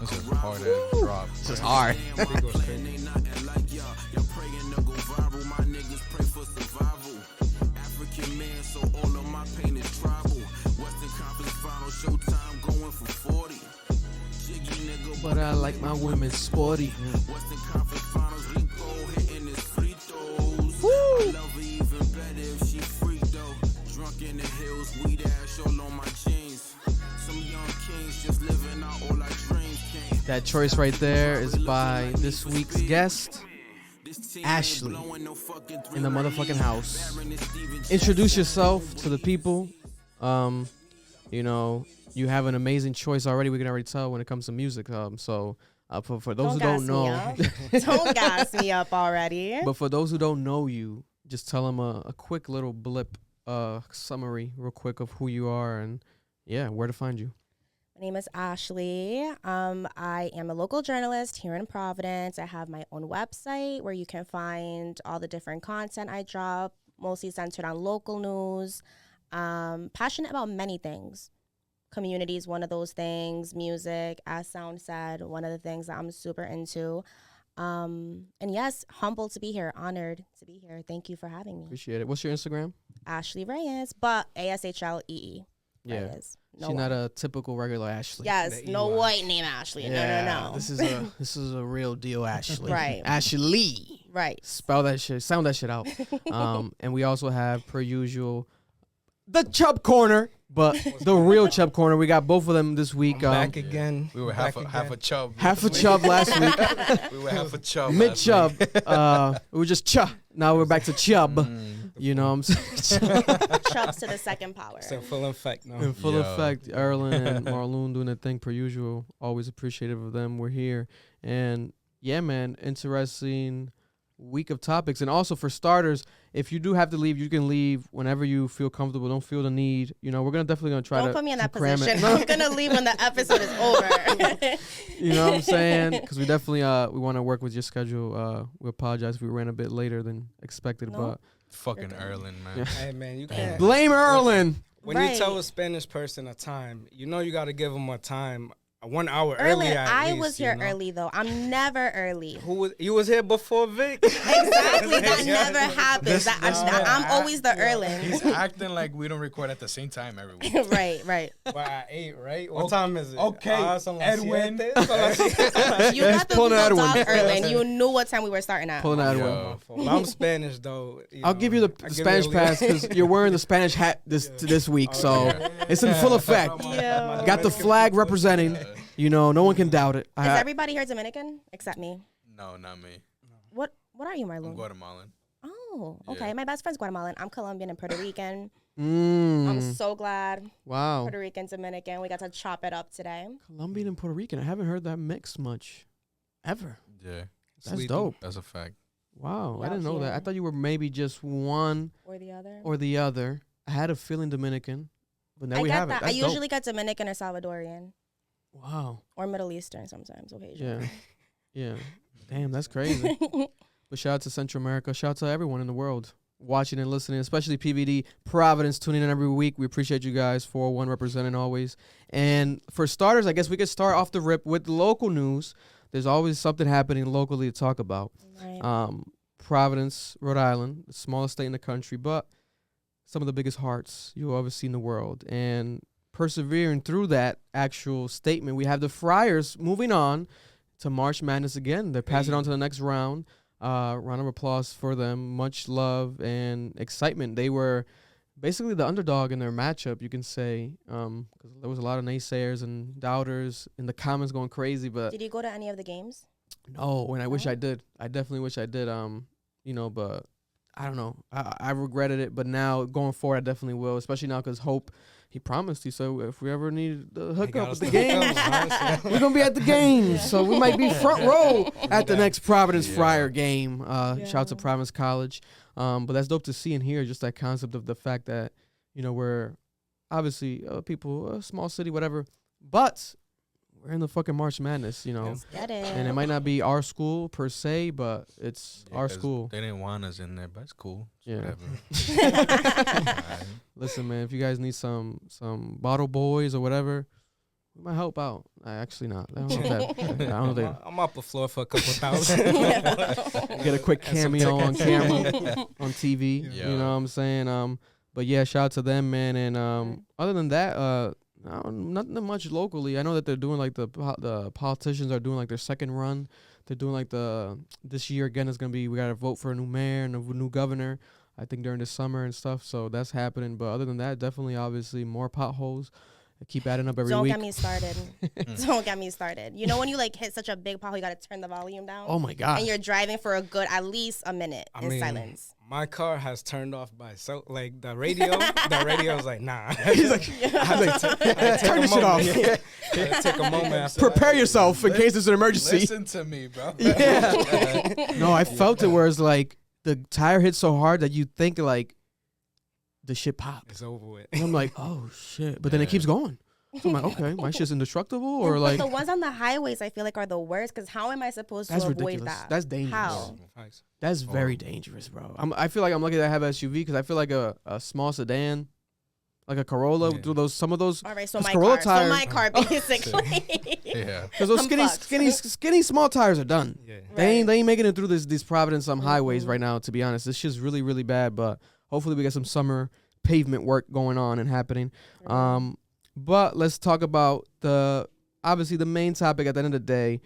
This is a hard ass drop. This is hard. But I like my women sporty. Woo! That choice right there is by this week's guest, Ashley, in the motherfucking house. Introduce yourself to the people. You know, you have an amazing choice already. We can already tell when it comes to music. So for those who don't know, don't gas me up already. But for those who don't know you, just tell them a quick little blip, summary, real quick of who you are and where to find you. My name is Ashley. I am a local journalist here in Providence. I have my own website where you can find all the different content I drop, mostly centered on local news. Passionate about many things. Community is one of those things. Music, as Sound said, one of the things that I'm super into. And yes, humbled to be here, honored to be here. Thank you for having me. Appreciate it. What's your Instagram? Ashley Reyes, but ASHLEE. Yeah. Reyes. She's not a typical regular Ashley. Yes, no white name Ashley. Yeah, No. This is a real deal Ashley. Right. Ashley. Right. Spell that shit. Sound that shit out. And we also have, per usual, the Chubb Corner, but the real Chubb Corner. We got both of them this week. Back again. We were half a chub. Half a Chubb last week. We were half a chub. Mid Chubb. We were just Chubb. Now we're back to Chubb. You know what I'm saying? Chubbs to the second power. It's in full effect now. In full effect. Erlen and Marloon doing their thing per usual. Always appreciative of them. We're here. And yeah, man, interesting week of topics. And also for starters, if you do have to leave, you can leave whenever you feel comfortable. Don't feel the need. You know, we're definitely going to try to Don't put me in that cram position. it. I'm going to leave when the episode is over. You know what I'm saying? Because we definitely we want to work with your schedule. We apologize if we ran a bit later than expected, but fucking Erlen, man. Yeah. Hey, man, you can't blame Erlen. When you tell a Spanish person a time, you know you got to give them a time. 1 hour early. I was here early though. I'm never early. You was here before Vic? Exactly. That never happens. I'm always the Erlen. He's acting like we don't record at the same time every week. Right. Well, at 8, right? What time is it? Okay, Edwin. You got the Google Doc, Erlen. You knew what time we were starting at. Pulling Edwin. Well, I'm Spanish though. I'll give you the Spanish pass because you're wearing the Spanish hat this week, so it's in full effect. Yeah. Got the flag representing. You know, no one can doubt it. Is everybody here Dominican except me? No, not me. What are you, Marloon? I'm Guatemalan. Oh, okay. Yeah. My best friend's Guatemalan. I'm Colombian and Puerto Rican. Mm. I'm so glad. Wow. Puerto Rican, Dominican. We got to chop it up today. Colombian and Puerto Rican. I haven't heard that mix much, ever. Yeah. That's dope. That's a fact. Wow, I Out didn't know that. here. I thought you were maybe just one Or the other. or the other. I had a feeling Dominican, but now we have it. that. That's I usually get Dominican or Salvadorian. Wow. Or Middle Eastern sometimes, occasionally. Yeah. Damn, that's crazy. But shout out to Central America. Shout out to everyone in the world watching and listening, especially PVD, Providence, tuning in every week. We appreciate you guys. 401 representing always. And for starters, I guess we could start off the rip with local news. There's always something happening locally to talk about. Right. Providence, Rhode Island, the smallest state in the country, but some of the biggest hearts you'll ever see in the world. And persevering through that actual statement, we have the Friars moving on to March Madness again. They're passing on to the next round. Round of applause for them. Much love and excitement. They were basically the underdog in their matchup, you can say, because there was a lot of naysayers and doubters in the comments going crazy. But Did you go to any of the games? no, and I wish I did. I definitely wish I did. But I don't know. I regretted it, but now going forward, I definitely will, especially now because Hope, he promised. He said if we ever need the hookup with the games, we're going to be at the games. So we might be front row at the next Providence Friar game. Shout out to Providence College. But that's dope to see and hear, just that concept of the fact that, we're obviously people, a small city, whatever, but we're in the fucking March Madness, Let's get it. And it might not be our school per se, but it's our school. They didn't want us in there, but it's cool. Yeah. Whatever. Listen, man, if you guys need some bottle boys or whatever, We might help out. Actually not. I don't know if that. I don't know. I'm up the floor for a couple thousand. Get a quick cameo on camera on TV. Yeah. You know what I'm saying? But yeah, shout out to them, man. And other than that, nothing much locally. I know that they're doing like the politicians are doing like their second run. They're doing like this year again is gonna be, we gotta vote for a new mayor and a new governor. I think during the summer and stuff. So that's happening. But other than that, definitely obviously more potholes. They keep adding up every week. Don't get me started. Don't get me started. You know when you like hit such a big pothole, you gotta turn the volume down. Oh my god! And you're driving for a good at least a minute in silence. My car has turned off by like the radio. The radio's like, nah. He's like, turn this shit off. Take a moment. After Prepare yourself in case there's an emergency. Listen to me, bro. Yeah. No, I felt it where it's like the tire hit so hard that you think like the shit popped. It's over with. And I'm like, oh shit. But then it keeps going. So I'm like, okay, my shit's indestructible or But like the ones on the highways I feel like are the worst because how am I supposed to that's avoid ridiculous. that? That's dangerous. How? That's very dangerous, bro. I feel like I'm lucky that I have an SUV because I feel like a small sedan, like a Corolla, do some of those. All right, so my Corolla car. tire, So my car, basically. Yeah. Because those skinny small tires are done. Yeah. They ain't making it through these Providence highways right now. To be honest, this shit's really really bad. But hopefully we get some summer pavement work going on and happening. But let's talk about obviously the main topic at the end of the day,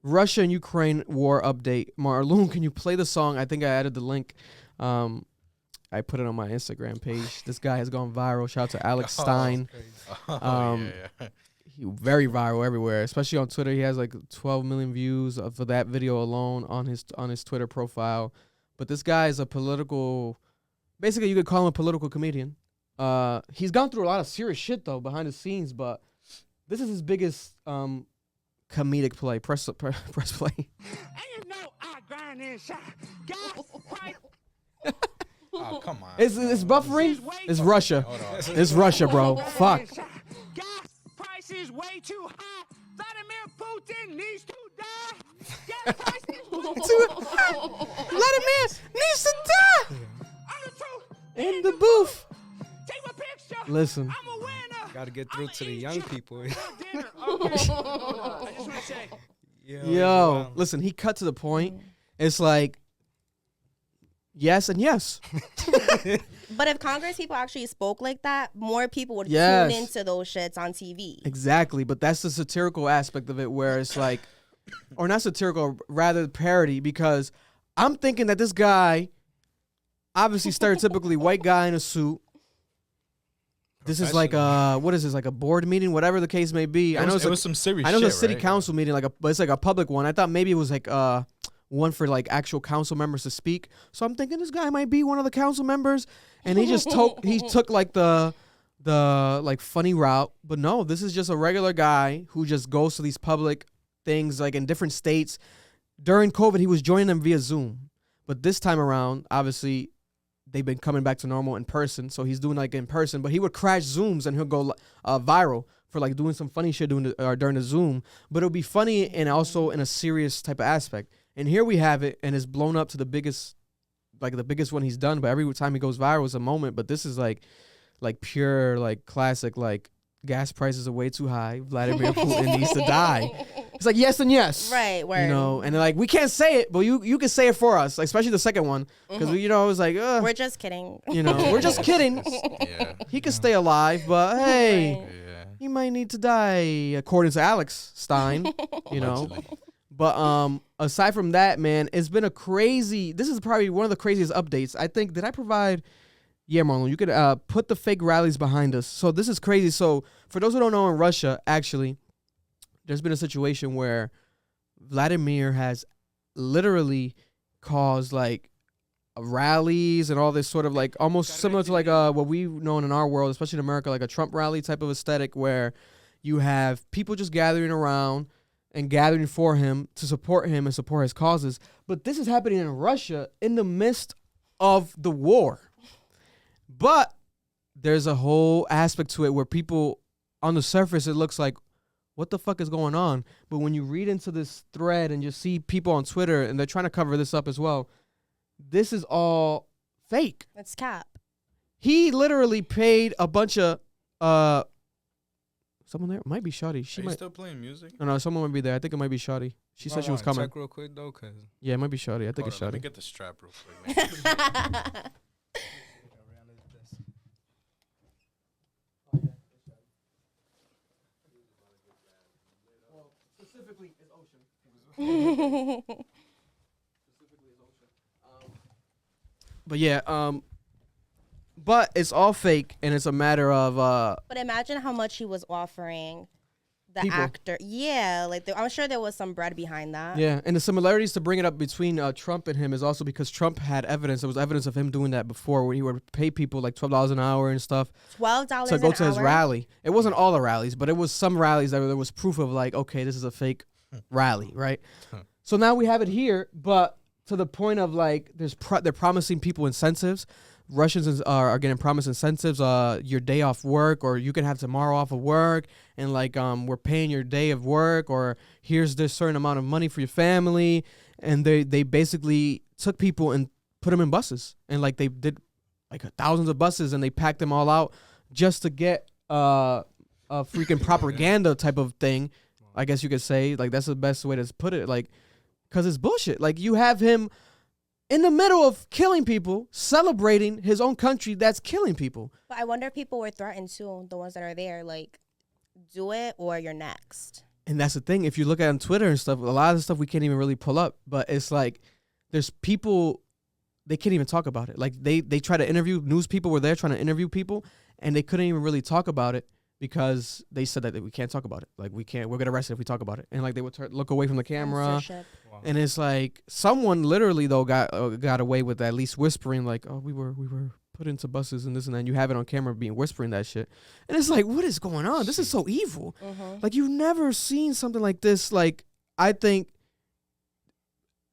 Russia and Ukraine war update. Marloon, can you play the song? I think I added the link. I put it on my Instagram page. This guy has gone viral. Shout out to Alex Stein. Yeah. He very viral everywhere, especially on Twitter. He has like 12 million views for that video alone on his Twitter profile. But this guy is a political, basically you could call him a political comedian. He's gone through a lot of serious shit though behind the scenes, but this is his biggest comedic play. Press play. And you know I grind inside. Gas price. Oh, come on. It's buffering. It's Russia. It's Russia, bro. Fuck. Gas prices way too high. Vladimir Putin needs to die. Gas prices Vladimir needs to die. I'm the truth. In the booth. Take my picture. Listen. I'm a winner. Got to get through to the young people. Dinner. Okay. I just want to say. Yo, listen, he cut to the point. It's like, yes and yes. But if Congress people actually spoke like that, more people would Yes. tune into those shits on TV. Exactly, but that's the satirical aspect of it where it's like, or not satirical, rather parody, because I'm thinking that this guy, obviously stereotypically white guy in a suit, this is like what is this, like a board meeting, whatever the case may be. It was some serious I know shit, it's a city right? council meeting, but it's like a public one. I thought maybe it was like one for like actual council members to speak. So I'm thinking this guy might be one of the council members, and he just took like the like funny route. But no, this is just a regular guy who just goes to these public things like in different states. During COVID, he was joining them via Zoom, but this time around, obviously, they've been coming back to normal in person. So he's doing like in person, but he would crash Zooms and he'll go viral for like doing some funny shit during the Zoom. But it'll be funny and also in a serious type of aspect. And here we have it, and it's blown up to the biggest one he's done. But every time he goes viral is a moment. But this is like pure, like classic, like gas prices are way too high. Vladimir Putin needs to die. It's like yes and yes, Right, word. You know, and they're like, we can't say it, but you can say it for us, like, especially the second one, because it was like, We're just kidding. we're just kidding. Yeah. He could stay alive, but hey, Right. Yeah. he might need to die, according to Alex Stein. Allegedly. But aside from that, man, it's been this is probably one of the craziest updates. I think, did I provide? Yeah, Marlon, you could put the fake rallies behind us. So this is crazy. So for those who don't know, in Russia, actually, there's been a situation where Vladimir has literally caused like rallies and all this sort of like almost similar to like what we've known in our world, especially in America, like a Trump rally type of aesthetic where you have people just gathering around and gathering for him to support him and support his causes. But this is happening in Russia in the midst of the war. But there's a whole aspect to it where people, on the surface, it looks like, what the fuck is going on? But when you read into this thread and you see people on Twitter, and they're trying to cover this up as well, this is all fake. It's cap. He literally paid a bunch of someone there? Might be Shawty. She Are you might. still playing music? No, someone might be there. I think it might be Shawty. She said she was coming. Check real quick though, cause Yeah, it might be Shawty. I think it's Hold on, let me Shawty. get the strap real quick. But yeah, but it's all fake, and it's a matter of But imagine how much he was offering the People. actor. Yeah, like I'm sure there was some bread behind that. yeah, and the similarities to bring it up between Trump and him is also because Trump had evidence. There was evidence of him doing that before, where he would pay people like $12 an hour and stuff $12 to go an to his hour? rally. It wasn't all the rallies, but it was some rallies that there was proof of like, okay, this is a fake rally, right? So now we have it here, but to the point of like, they're promising people incentives. Russians are getting promised incentives, your day off work, or you can have tomorrow off of work, and like we're paying your day of work, or here's this certain amount of money for your family, and they basically took people and put them in buses, and like they did like thousands of buses, and they packed them all out just to get a freaking propaganda type of thing, I guess you could say. Like that's the best way to put it, like, because it's bullshit. Like you have him in the middle of killing people, celebrating his own country that's killing people. But I wonder if people were threatened too, the ones that are there, like, do it or you're next. And that's the thing. If you look at on Twitter and stuff, a lot of the stuff we can't even really pull up. But it's like there's people, they can't even talk about it. Like they try to interview, news people were there trying to interview people, and they couldn't even really talk about it because they said that we can't talk about it. Like we're get arrested if we talk about it. And like they would look away from the camera. Censorship. And it's like someone literally though got away with at least whispering like, oh, we were put into buses and this and that. And you have it on camera being whispering that shit. And it's like, what is going on? This is so evil. Like you've never seen something like this. Like I think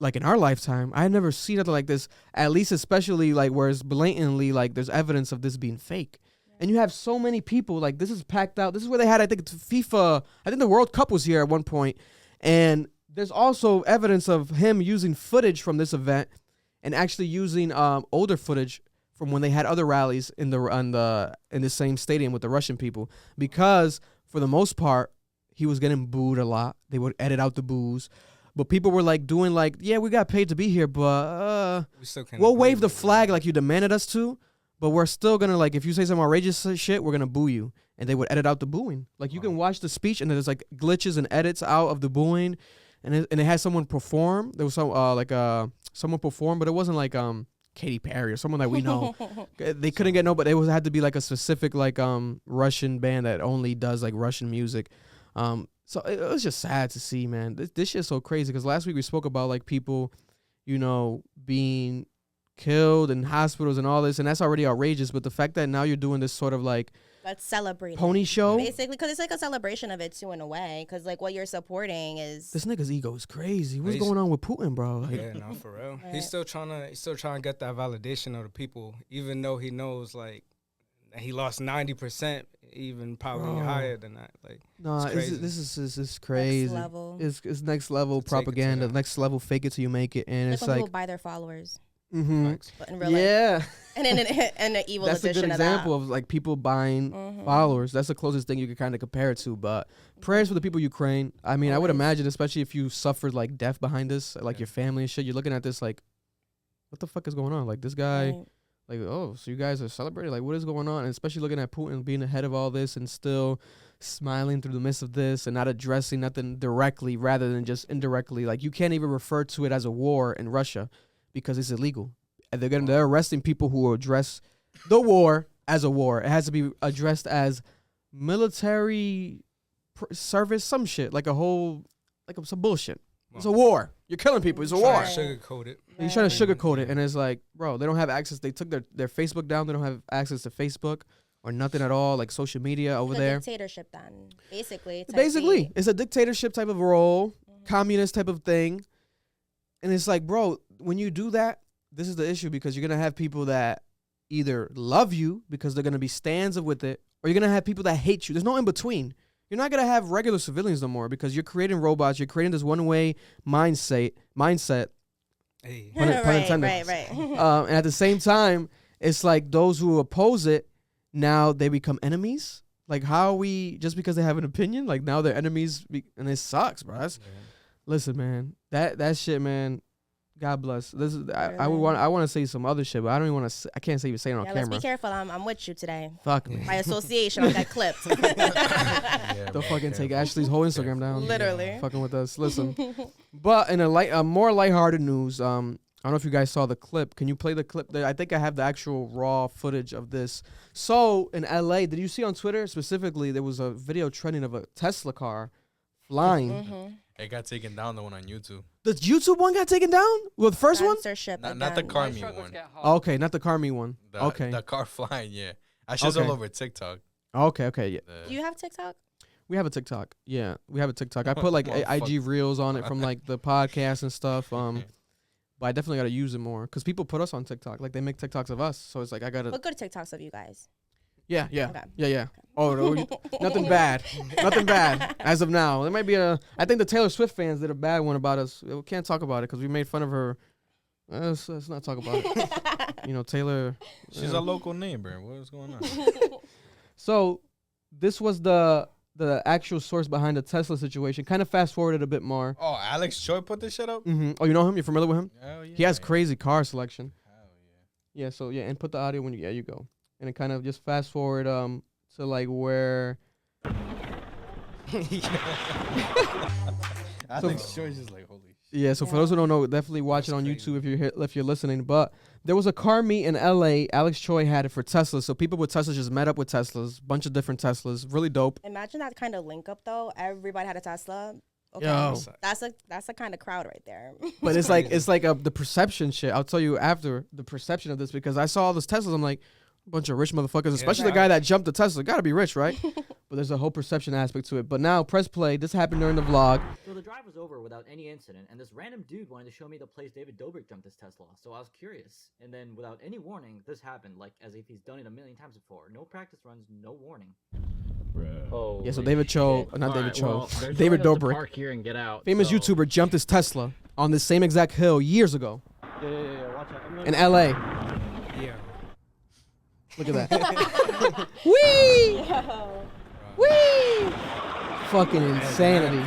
like in our lifetime, I had never seen nothing like this, at least especially like where it's blatantly like there's evidence of this being fake. And you have so many people, like this is packed out. This is where they had, I think, FIFA. I think the World Cup was here at one point. And there's also evidence of him using footage from this event and actually using older footage from when they had other rallies in the same stadium with the Russian people. Because for the most part, he was getting booed a lot. They would edit out the boos. But people were like doing like, yeah, we got paid to be here, but we'll wave the flag like you demanded us to. But we're still going to, like, if you say some outrageous shit, we're going to boo you. And they would edit out the booing. Like, you can watch the speech, and there's, like, glitches and edits out of the booing. And it had someone perform. There was some, someone perform, but it wasn't, like, Katy Perry or someone that we know. They couldn't get but it had to be, like, a specific, like, Russian band that only does, like, Russian music. So it was just sad to see, man. This shit's so crazy. Because last week we spoke about, like, people, you know, being killed in hospitals and all this, and that's already outrageous. But the fact that now you're doing this sort of like let's celebrate pony show, basically, because it's like a celebration of it too in a way, because like what you're supporting is this nigga's ego is crazy. What's going on with Putin, bro? Like, yeah, no, for real. Right. He's still trying to get that validation of the people, even though he knows like that he lost 90%, even probably higher than that. Like, nah, this is crazy. Next level. It's next level To take it to propaganda, them. next level fake it till you make it, and Like it's when like people buy their followers, mm-hmm. but in real life, Yeah, and an evil that's a good edition example of of like people buying followers. That's the closest thing you can kind of compare it to. But prayers for the people of Ukraine. I mean, I would Always. imagine, especially if you suffered like death behind this, like your family and shit. You're looking at this like, what the fuck is going on? Like this guy, Right. like, oh, so you guys are celebrating? Like, what is going on? And especially looking at Putin being ahead of all this and still smiling through the midst of this and not addressing nothing directly rather than just indirectly. Like, you can't even refer to it as a war in Russia because it's illegal. And they're arresting people who address the war as a war. It has to be addressed as military service, some shit, like a whole, like some bullshit. It's a war. You're killing people. It's a war. Right. Sugarcoat it. He's trying to sugarcoat it, and it's like, bro, they don't have access. They took their Facebook down. They don't have access to Facebook or nothing at all, like social media over It's a there. dictatorship then, basically. type Basically, beat. it's a dictatorship type of role, communist type of thing. And it's like, bro, when you do that, this is the issue because you're going to have people that either love you because they're going to be stands with it, or you're going to have people that hate you. There's no in between. You're not going to have regular civilians no more because you're creating robots. You're creating this one-way mindset. Hey. Pun intended. right. And at the same time, it's like those who oppose it, now they become enemies. Like, how are we, just because they have an opinion, like, now they're enemies, and it sucks, bro. Listen, man, that shit, man, God bless. This is, I want to say some other shit, but I don't even want to, I can't even say it on Yeah, camera. let's be careful. I'm with you today. Fuck me. By association, I got clipped. They'll fucking take Ashley's whole Instagram down. Literally. Fucking with us. Listen. But in a more lighthearted news, I don't know if you guys saw the clip. Can you play the clip? I think I have the actual raw footage of this. So in LA, did you see on Twitter specifically, there was a video trending of a Tesla car flying. It got taken down, the one on YouTube. The YouTube one got taken down? Well, the first one? Censorship Not the again. car me one. Okay, not the car me one. The car flying, yeah. I shit's all over TikTok. Okay, yeah. Do you have TikTok? We have a TikTok. Yeah, we have a TikTok. I put like IG reels on it from like the podcast and stuff. But I definitely got to use it more because people put us on TikTok. Like they make TikToks of us. So it's like I got to. What good TikToks of you guys? Yeah. Okay. Yeah. Oh, no, nothing bad. Nothing bad as of now. There might be I think the Taylor Swift fans did a bad one about us. We can't talk about it because we made fun of her. Let's not talk about it. You know, Taylor. She's a local neighbor. What's going on? So this was the actual source behind the Tesla situation. Kind of fast forwarded a bit more. Oh, Alex Choi put this shit up? Mm-hmm. Oh, you know him? You're familiar with him? Hell yeah. He has crazy car selection. Hell yeah. Yeah, so yeah, and put the audio when you go. And it kind of just fast forward to like where Alex Choi's just like, holy shit. yeah, so for those who don't know, definitely watch it on YouTube if you're listening. But there was a car meet in LA. Alex Choi had it for Tesla. So people with Teslas just met up with Teslas, bunch of different Teslas, really dope. Imagine that kind of link up though. Everybody had a Tesla. Okay. Yo. That's a kind of crowd right there. But it's like the perception shit. I'll tell you after the perception of this because I saw all those Teslas. I'm like, a bunch of rich motherfuckers, especially the guy that jumped the Tesla. Gotta be rich, right? But there's a whole perception aspect to it. But now, press play. This happened during the vlog. So the drive was over without any incident, and this random dude wanted to show me the place David Dobrik jumped his Tesla. So I was curious, and then without any warning, this happened, like as if he's done it a million times before. No practice runs, no warning. Oh Yeah, so David Cho, not David Cho, David Dobrik, park here and get out. famous YouTuber, jumped his Tesla on this same exact hill years ago. Yeah. Watch out. In LA. Yeah. Look at that. Whee! Whee! Fucking insanity.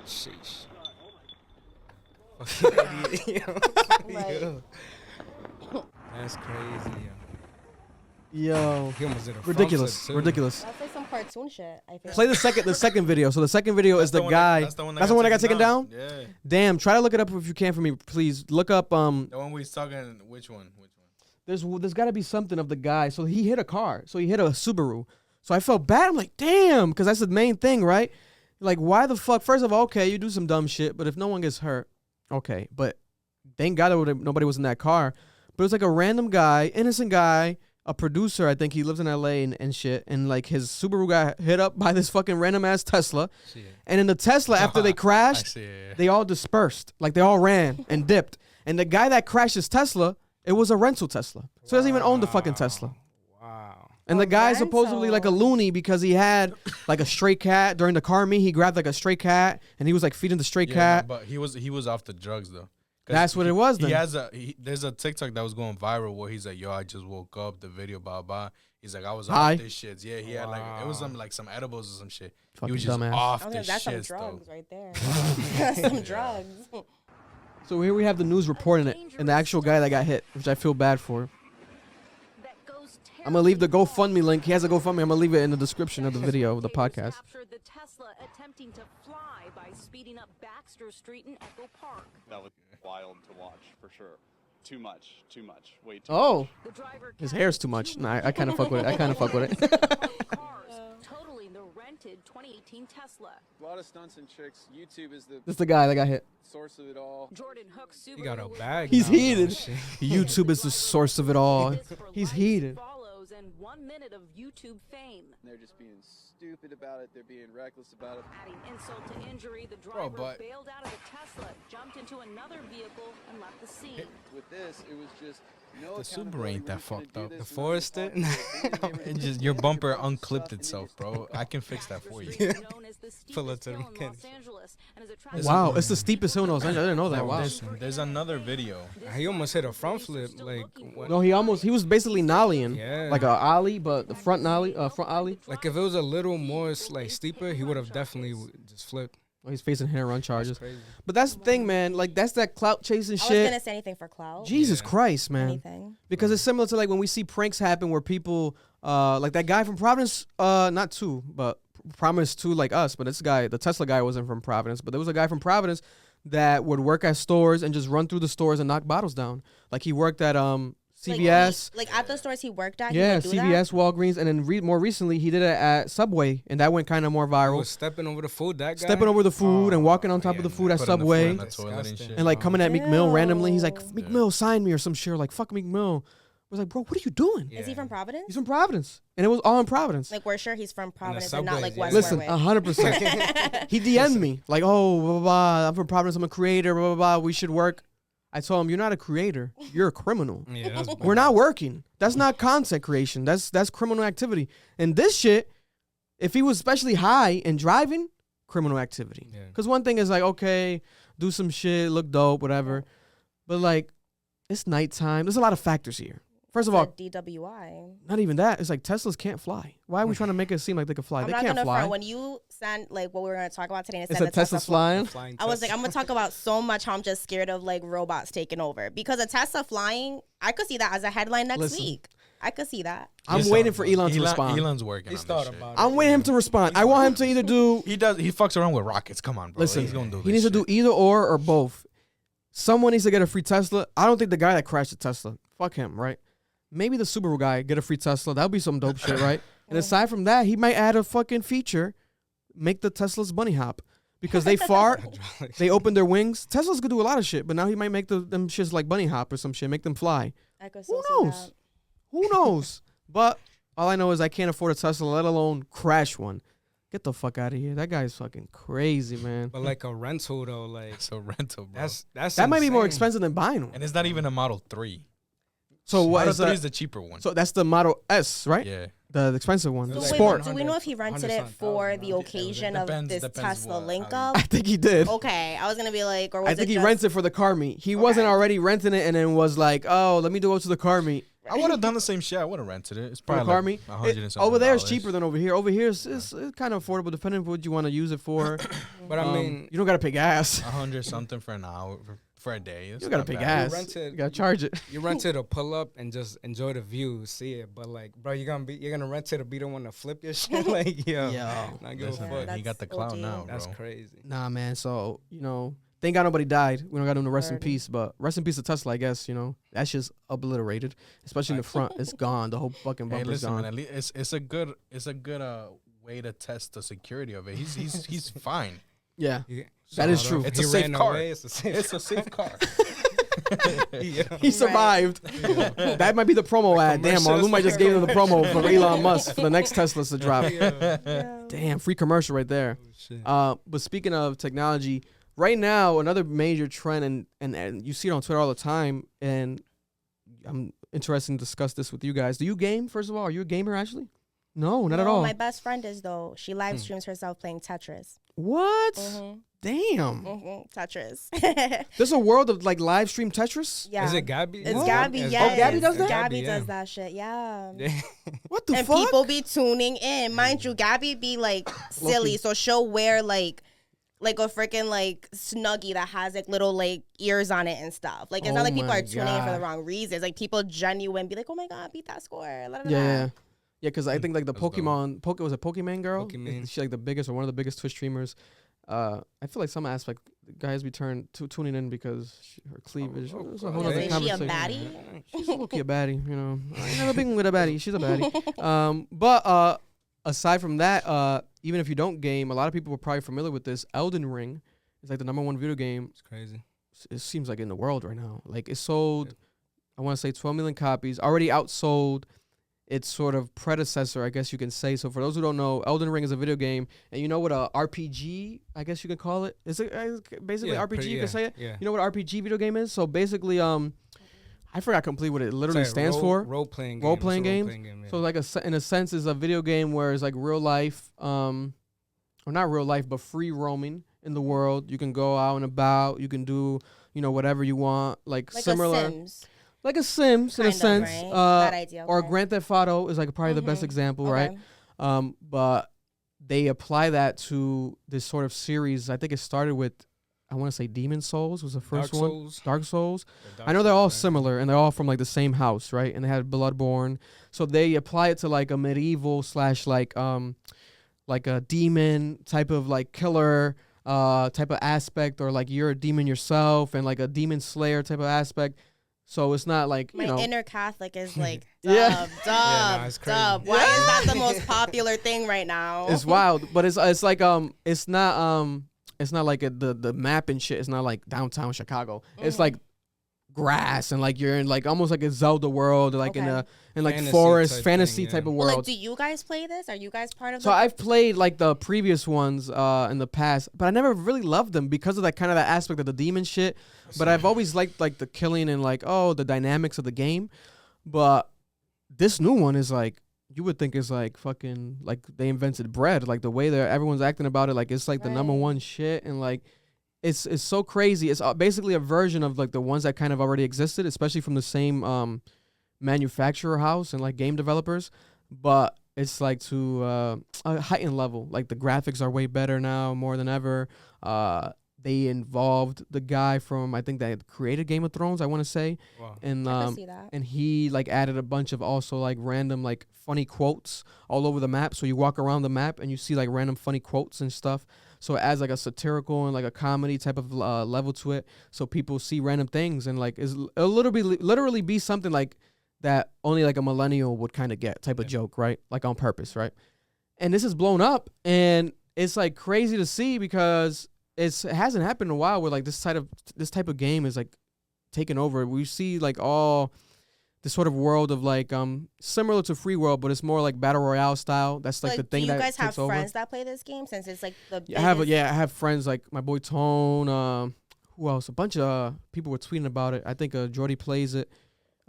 Sheesh. That's crazy. Yo. He almost did a front Ridiculous. flip, too. Ridiculous. That's like some cartoon shit. I feel. Play the second video. So the second video is the guy. That's the one that got taken down? Yeah. Damn, try to look it up if you can for me, please. Look up The one we was talking, which one? there's got to be something of the guy. So he hit a car. So he hit a Subaru. So I felt bad. I'm like, damn, because that's the main thing, right? Like, why the fuck? First of all, okay, you do some dumb shit, but if no one gets hurt, okay. But thank God nobody was in that car. But it was like a random guy, innocent guy, a producer. I think he lives in LA and shit. And like his Subaru got hit up by this fucking random ass Tesla. And in the Tesla, after they crashed, they all dispersed. Like they all ran and dipped. And the guy that crashed his Tesla, it was a rental Tesla. So he doesn't even own the fucking Tesla. Wow. And the guy's supposedly like a loony because he had like a stray cat during the car meet. He grabbed like a stray cat and he was like feeding the stray cat. But he was off the drugs though. That's what it was then. There's a TikTok that was going viral where he's like, yo, I just woke up, the video, blah. He's like, I was High. off this shit. Yeah, he had like, it was some edibles or some shit. Fucking he was just dumbass. off Okay, this that's some shit drugs though. right there. That's some drugs. So here we have the news reporting it and the actual guy that got hit, which I feel bad for. I'm going to leave the GoFundMe link. He has a GoFundMe. I'm going to leave it in the description of the video of the podcast. Captured the Tesla attempting to fly by speeding up Baxter Street in Echo Park. That was wild to watch, for sure. Too much, way too Oh, much. The driver his hair's too much. Nah, I kind of fuck with it. cars, totaling the rented 2018 Tesla. A lot of stunts and tricks. YouTube is the This is the guy that got hit. source of it all. Jordan Hook's Subaru He got a was bag. He's now, heated. though, shit. YouTube is the source of it all. this for He's likes, heated. follows, and 1 minute of YouTube fame. They're just being stupid about it. They're being reckless about it. Adding insult to injury, the driver but- bailed out of the Tesla, jumped into another vehicle, and left the scene. With this, it was just no The Subaru accountability. ain't that We're just gonna fucked do up. this, The we're gonna Forester? follow it. They It were just doing your it, bumper they were doing unclipped stuff, and itself, you bro. I can fix that for you. Street is known as the Pull steepest it to the hill in Los mechanic. Angeles and is attracted Wow, to it's the steepest hill in Los Angeles. I didn't know that. Bro, Wow. there's another video. He almost hit a front flip. Like, what? No, he was basically nollieing. Yeah. Like a ollie, but the front ollie. Like if it was a little more like steeper, he would have definitely just flipped. Oh, he's facing hit and run charges. Crazy. But that's the thing, man. Like that's that clout chasing I was shit. gonna say anything for clout. Jesus Christ, man. Anything. Because it's similar to like when we see pranks happen where people, like that guy from Providence, not two, but Providence two like us. But this guy, the Tesla guy, wasn't from Providence, but there was a guy from Providence that would work at stores and just run through the stores and knock bottles down. Like he worked at CVS. Like at the stores he worked at. Yeah, he would do CVS, Walgreens, and then more recently he did it at Subway, and that went kind of more He viral. was stepping over the food. That guy. Stepping over the food and walking on top yeah, of the food at Putting the food Subway, in the toilet and Disgusting. shit. and like coming at Meek Mill randomly. He's like, Ew. Meek Mill, sign me or some shit. Or like, fuck Meek Mill. I was like, bro, what are you doing? that. Is he from Providence? He's from Providence, and it was all in Providence. Like we're sure he's from Providence and not subways, like yeah. West Listen, Warwick. 100%. He DM'd me like, oh, blah, blah, blah. I'm from Providence. I'm a creator. Blah, blah, blah. We should work. I told him, you're not a creator. You're a criminal. Yeah, that's We're not working. That's not content creation. That's criminal activity. And this shit, if he was especially high and driving, criminal activity. Yeah. Because one thing is like, okay, do some shit, look dope, whatever. But like, it's nighttime. There's a lot of factors here. First of all, DWI. not even that. It's like Teslas can't fly. Why are we trying to make it seem like they can fly? I'm They not can't gonna fly. front. When you sent like what we were gonna talk about today, and it It's said a the Tesla Tesla's flying. Flying I was like, Tesla. I'm gonna talk about so much how I'm just scared of like robots taking over because a Tesla flying. I could see that as a headline next Listen. week. I could see that. I'm Listen, waiting for Elon to respond. Elon's working He's on thought this shit. about it. I'm waiting him to respond. I want him to either do. He fucks around with rockets. Come on, bro. Listen, He's gonna do he this needs to do shit. either or both. Someone needs to get a free Tesla. I don't think the guy that crashed the Tesla. Fuck him, right? Maybe the Subaru guy get a free Tesla. That would be some dope shit, right? And aside from that, he might add a fucking feature, make the Teslas bunny hop. Because they fart, they open their wings. Teslas could do a lot of shit, but now he might make them shits like bunny hop or some shit, make them fly. I could Who still see knows? that. Who knows? But all I know is I can't afford a Tesla, let alone crash one. Get the fuck out of here. That guy's fucking crazy, man. But like a rental though, like It's a rental, bro. that's That might be more insane. expensive than buying one. And it's not even a Model 3. So what Model is 3 that? is the cheaper one. So that's the Model S, right? Yeah. The expensive one. So The So like Sport. wait, do we know if he rented it 100-something for thousand, the huh? occasion Depends- of this depends Tesla what- link how up? I think he did. Okay, I was gonna be like, or was I think it he just, rents it for the car meet. He wasn't already renting it and then was like, oh, let me go to the car meet. I would have done the same shit. I would have rented it. It's For the probably car like meet. 100 and something Over there is dollars. cheaper than over here. Over here is it's kind of affordable depending on what you want to use it for. But I mean, you don't got to pay gas. 100 something for an hour for a day. It's You got to not pay bad. gas. rented- You got to charge it. you rented to pull up and just enjoy the view, see it. But like, bro, you're gonna rent it to be the one to flip your shit. Like, yo, not give Listen, a man, fuck. he got the That's clout OG. now, bro. That's crazy. Nah, man. So, thank God nobody died. We don't got him to rest in Word. peace. But rest in peace to Tesla, I guess, That's just obliterated. Especially in the front. It's gone. The whole fucking Hey, bumper's listen, gone. man. At least it's a good way to test the security of it. He's fine. Yeah. Yeah. That is true. It's He a safe ran car. away, It's a safe. It's a safe car. Yeah. He survived. That might be the promo ad. Damn, commercials Marloon might just for- gave him the promo for Elon Musk for the next Teslas to drop. Yeah. Damn, free commercial right there. Shit. But speaking of technology, right now another major trend, and you see it on Twitter all the time, and I'm interested to discuss this with you guys. Do you game? First of all, are you a gamer actually? No, not at No, all. My best friend is though. She live streams herself playing Tetris. What? Mm-hmm. Damn. Tetris. There's a world of like live stream Tetris. Yeah. Is it Gabby? It's What? Gabby, It's yes. Oh, Gabby does that? Gabby yeah. does that shit, yeah. What the And fuck? people be tuning in. Mind you, Gabby be like silly, so she'll wear like a freaking like Snuggie that has like little like ears on it and stuff. Like it's Oh not like people my are tuning in for the God. wrong reasons. Like people genuine be like, oh my god, beat that score. La, da, da, da. Yeah. Yeah, because I think like the That's dope. Pokemon, was a Pokemon girl? Pokemon. She's like the biggest or one of the biggest Twitch streamers. I feel like some aspect guys be tuning in because her cleavage. It's a whole Is other she a conversation. baddie? She's a low-key a baddie, I ain't never been with a baddie. She's a baddie. But aside from that, even if you don't game, a lot of people are probably familiar with this. Elden Ring is like the #1 video game. It's crazy. It seems like in the world right now. Like it sold, I want to say 12 million copies. Already outsold its sort of predecessor, I guess you can say. So for those who don't know, Elden Ring is a video game, and you know what a RPG, I guess you can call it. Is it basically Yeah, RPG? pretty- You can say it. Yeah. You know what RPG video game is? So basically, I forgot completely what it literally It's like stands for. Role playing game. Role-playing It's a games? role-playing game, yeah. So like in a sense, is a video game where it's like real life, or not real life, but free roaming, in the world. You can go out and about. You can do, whatever you want. Like similar. A Sims. Like a Sims in a sense. Right? That idea, Or okay. Grand Theft Auto is like probably the best example, right? But they apply that to this sort of series. I think it started with, I want to say Demon Souls was the first one. Dark Souls. I know they're all similar and they're all from like the same house, right? And they had Bloodborne. So they apply it to like a medieval / like a demon type of like killer type of aspect, or like you're a demon yourself and like a demon slayer type of aspect. So it's not like, My inner Catholic is like, Yeah. dub. Why is that the most popular thing right now? It's wild, but it's like it's not like the map and shit. It's not like downtown Chicago. It's like grass and like you're in like almost like a Zelda world, like in like Fantasy forest type fantasy thing, type of Well, world. like, do you guys play this? Are you guys part of So I've played like the previous ones in the past, but I never really loved them because of that kind of that aspect of the demon shit. But I've always liked like the killing and like the dynamics of the game. But this new one is like, you would think it's like fucking like they invented bread, like the way that everyone's acting about it, like it's like the number one shit, and like it's so crazy. It's basically a version of like the ones that kind of already existed, especially from the same manufacturer house and like game developers, but it's like to a heightened level. Like the graphics are way better now, more than ever. They involved the guy from, I think, that created Game of Thrones, I want to say. Wow. I can see that. And he like added a bunch of also like random like funny quotes all over the map. So you walk around the map and you see like random funny quotes and stuff. So it adds like a satirical and like a comedy type of level to it. So people see random things and like it'll literally be something like that only like a millennial would kind of get type of joke, right? Like on purpose, right? And this is blown up and it's like crazy to see because it hasn't happened in a while where like this type of game is like taken over. We see like all this sort of world of like similar to Free World, but it's more like battle royale style. That's like the thing that takes over. Do you guys have friends that play this game since it's like the I have friends like my boy Tone. Who else? A bunch of people were tweeting about it. I think Jordy plays it.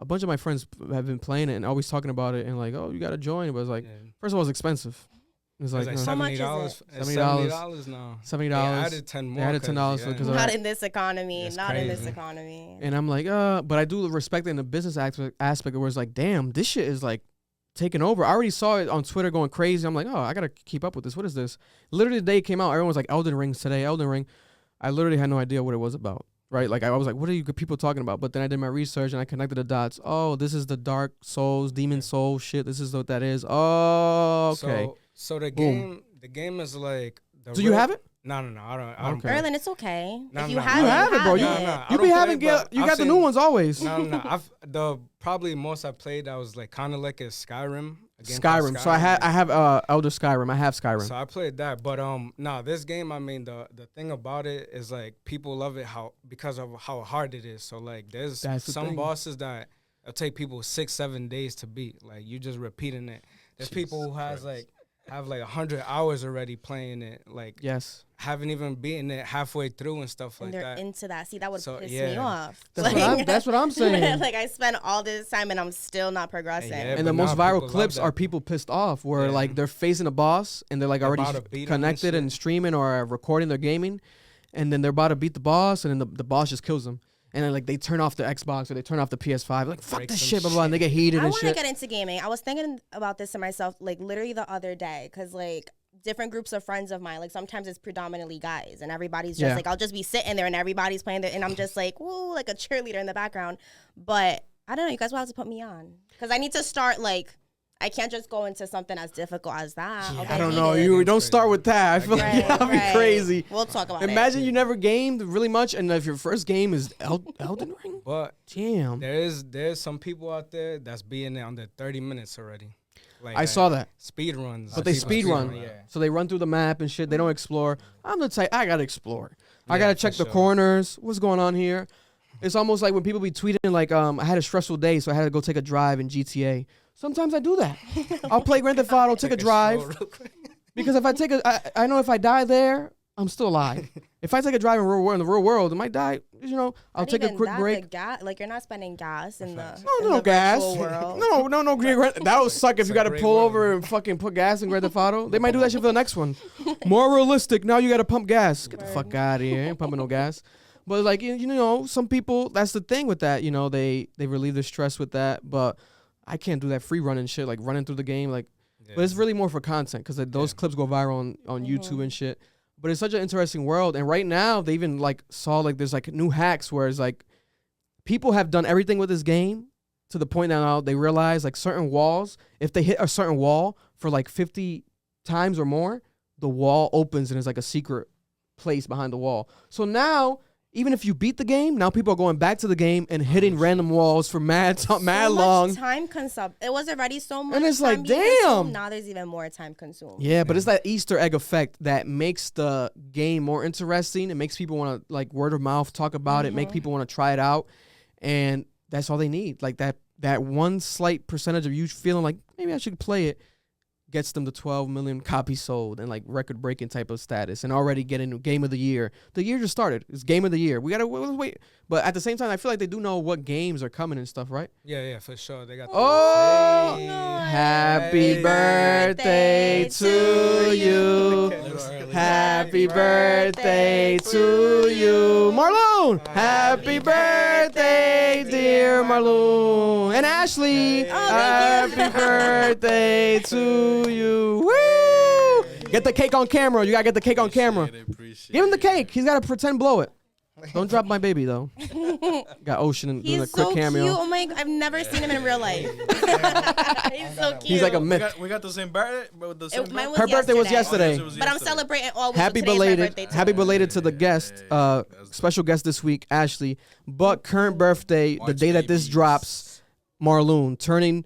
A bunch of my friends have been playing it and always talking about it and like, oh, you gotta join. But it's like, first of all, it's expensive. It's like how much is it? $70 now. $70. They added $10 more. They added $10 because of not that. in this economy. That's not crazy. in this economy. And I'm like, but I do respect it in the business aspect where it's like, damn, this shit is like taking over. I already saw it on Twitter going crazy. I'm like, oh, I gotta keep up with this. What is this? Literally the day it came out, everyone was like, Elden Ring today, Elden Ring. I literally had no idea what it was about. Right, like I was like, "What are you people talking about?" But then I did my research and I connected the dots. Oh, this is the Dark Souls, Demon Souls shit. This is what that is. Oh, okay. So the game is like. Do you have it? No, I don't. Okay. Erlen, it's okay. No, if you no, have You it, have it, bro. You be having you got the new ones always. No. The probably most I played that was like kind of like a Skyrim. Skyrim. So I have Elder Skyrim. I have Skyrim. So I played that, but this game. I mean, the thing about it is like people love it because of how hard it is. So like, there's some bosses that it'll take people 6-7 days to beat. Like you just repeating it. There's people who have like 100 hours already playing it. Like haven't even beaten it halfway through and stuff like they're that. Into that. See, that would piss me off. That's what I'm saying. Like I spent all this time and I'm still not progressing. And the most viral clips are people pissed off where like they're facing a boss and they're like already connected and streaming or recording their gaming, and then they're about to beat the boss and then the boss just kills them. And then like they turn off the Xbox or they turn off the PS5, like fuck this shit, blah blah, and they get heated and shit. I want to get into gaming. I was thinking about this to myself like literally the other day because like different groups of friends of mine, like sometimes it's predominantly guys and everybody's just like, I'll just be sitting there and everybody's playing there and I'm just like, woo, like a cheerleader in the background. But I don't know, you guys will have to put me on because I need to start like. I can't just go into something as difficult as that. Yeah, I don't know. You don't start with that. I feel like that'll be crazy. We'll talk about Imagine you never gamed really much, and if your first game is Elden Ring. But damn, there's some people out there that's being there under 30 minutes already. Like I saw that speed runs, but they speed run. So they run through the map and shit. They don't explore. I'm the type. I gotta explore. I gotta check the corners. What's going on here? It's almost like when people be tweeting like, I had a stressful day, so I had to go take a drive in GTA. Sometimes I do that. I'll play Grand Theft Auto, take a drive. Because if I know if I die there, I'm still alive. If I take a drive in the real world, I might die. you know, I'll Not take a even quick that, break. Like you're not spending gas in the No gas. world. No. That would suck if you got to pull over and fucking put gas in Grand Theft Auto. They might do that shit for the next one. More realistic. Now you got to pump gas. Get the fuck out of here. Ain't pumping no gas. But like you know, some people, that's the thing with that. You know, they relieve their stress with that. But I can't do that free running shit, like running through the game, like. Yeah. But it's really more for content because those clips go viral on YouTube and shit. But it's such an interesting world. And right now, they even like saw like there's like new hacks where it's like people have done everything with this game to the point now they realize like certain walls, if they hit a certain wall for like 50 times or more, the wall opens and it's like a secret place behind the wall. So now, even if you beat the game, now people are going back to the game and hitting random walls for mad long. Time consumed. It was already so much. And it's like, damn. Consumed. Now there's even more time consumed. Yeah, but it's that Easter egg effect that makes the game more interesting. It makes people want to like word of mouth talk about it, make people want to try it out, and that's all they need. Like that one slight percentage of you feeling like maybe I should play it gets them to 12 million copies sold and like record-breaking type of status and already getting Game of the Year. The year just started. It's Game of the Year. We got to wait. But at the same time, I feel like they do know what games are coming and stuff, right? Yeah, for sure. They got happy birthday to you. Happy birthday to you. Marloon. Happy birthday, dear Marloon. And Ashley. Happy birthday to you. Woo! Get the cake on camera. You got to get the cake on camera. Give him the cake. He's got to pretend blow it. Don't drop my baby, though. Got Ocean doing a quick cameo. He's so cute. Oh, my God. I've never seen him in real life. He's so cute. He's like a myth. We got the same birthday. Her birthday was yesterday. But I'm celebrating all week. Happy belated. Happy belated to the guest. Special guest this week, Ashley. But current birthday, the day that this drops, Marloon, turning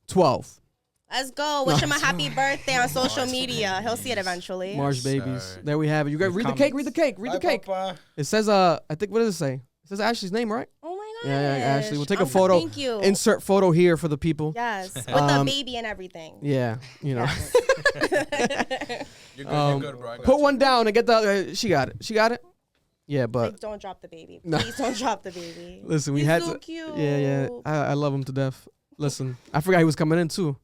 12. Let's go. Wish him a happy birthday on social media. He'll see it eventually. March babies. There we have it. You guys read the cake. Read the cake. Read the cake. Papa. It says, I think, what does it say? It says Ashley's name, right? Oh my God. Yeah, Ashley. We'll take a photo. Thank you. Insert photo here for the people. Yes. With the baby and everything. Yeah. You know. You're good, bro. Put one down and get the. She got it. She got it. Yeah, but like, don't drop the baby. Please don't drop the baby. Listen, we He's had so to. Cute. Yeah. I love him to death. Listen, I forgot he was coming in too.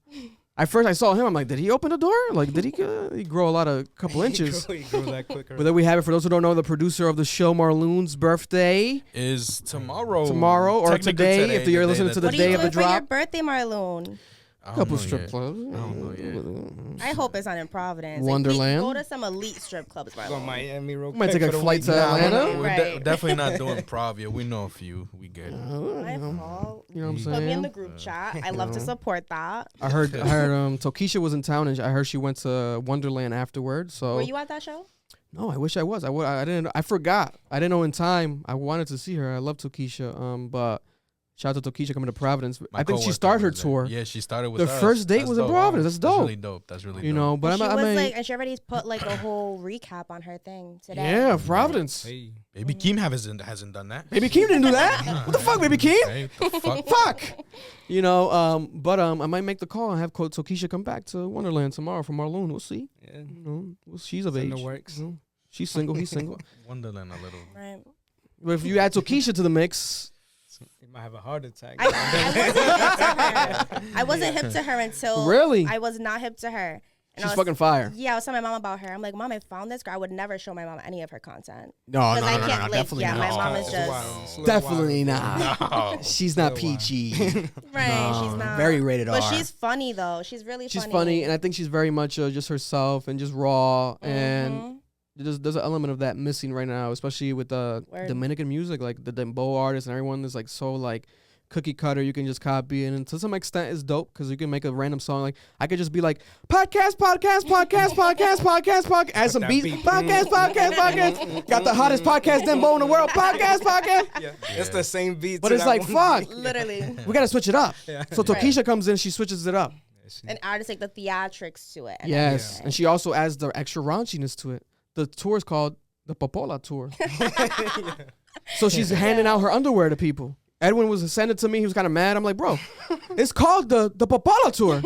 At first I saw him, I'm like, did he open the door? Like, did he grow a couple inches? He grew that quick. But then we have it, for those who don't know, the producer of the show, Marloon's birthday is tomorrow. Or today, if you're listening to the day of the drop. What are you doing for your birthday, Marloon? Couple strip clubs. I don't know yet. I hope it's not in Providence. Wonderland. Like, go to some elite strip clubs, Marloon. Go to Miami real quick. Might take a flight to Atlanta. We're definitely not doing Provia. We know a few. We good. My fault. You know what I'm saying? Put me in the group chat. I love to support that. I heard Tokischa was in town, and I heard she went to Wonderland afterwards. So were you at that show? No, I wish I was. I didn't. I forgot. I didn't know in time. I wanted to see her. I love Tokischa. But shout out to Tokischa coming to Providence. I think she started her tour. Yeah, she started with the first date was in Providence. That's dope. That's really dope. You know, but she was like, and she already put like a whole recap on her thing today. Yeah, Providence. Hey. Baby Keem hasn't done that. Baby Keem didn't do that. What the fuck, Baby Keem? Hey, the fuck. Fuck. You know, but I might make the call and have Tokischa come back to Wonderland tomorrow for Marloon. We'll see. Yeah. You know, she's of age. In the works. You know, she's single. He's single. Wonderland a little. Right. But if you add Tokischa to the mix. You might have a heart attack. I wasn't hip to her until really. I was not hip to her. And she's fucking fire. Yeah, I was telling my mom about her. I'm like, Mom, I found this girl. I would never show my mom any of her content. No, definitely not. My mom is just definitely not. No. She's not PG. Right, she's not. Very rated R. But she's funny though. She's really funny. She's funny, and I think she's very much just herself and just raw and. There's an element of that missing right now, especially with the Dominican music, like the dembow artists and everyone is like so like cookie cutter. You can just copy it, and to some extent, it's dope because you can make a random song. Like I could just be like podcast, add some beats, podcast. Got the hottest podcast dembow in the world, podcast. Yeah, it's the same beat. But it's like fuck, literally. We gotta switch it up. Yeah. So Tokischa comes in, she switches it up, and adds like the theatrics to it. Yes, and she also adds the extra raunchiness to it. The tour is called the Popola Tour. So she's handing out her underwear to people. Edwin was sending it to me. He was kind of mad. I'm like, bro, it's called the Papala tour.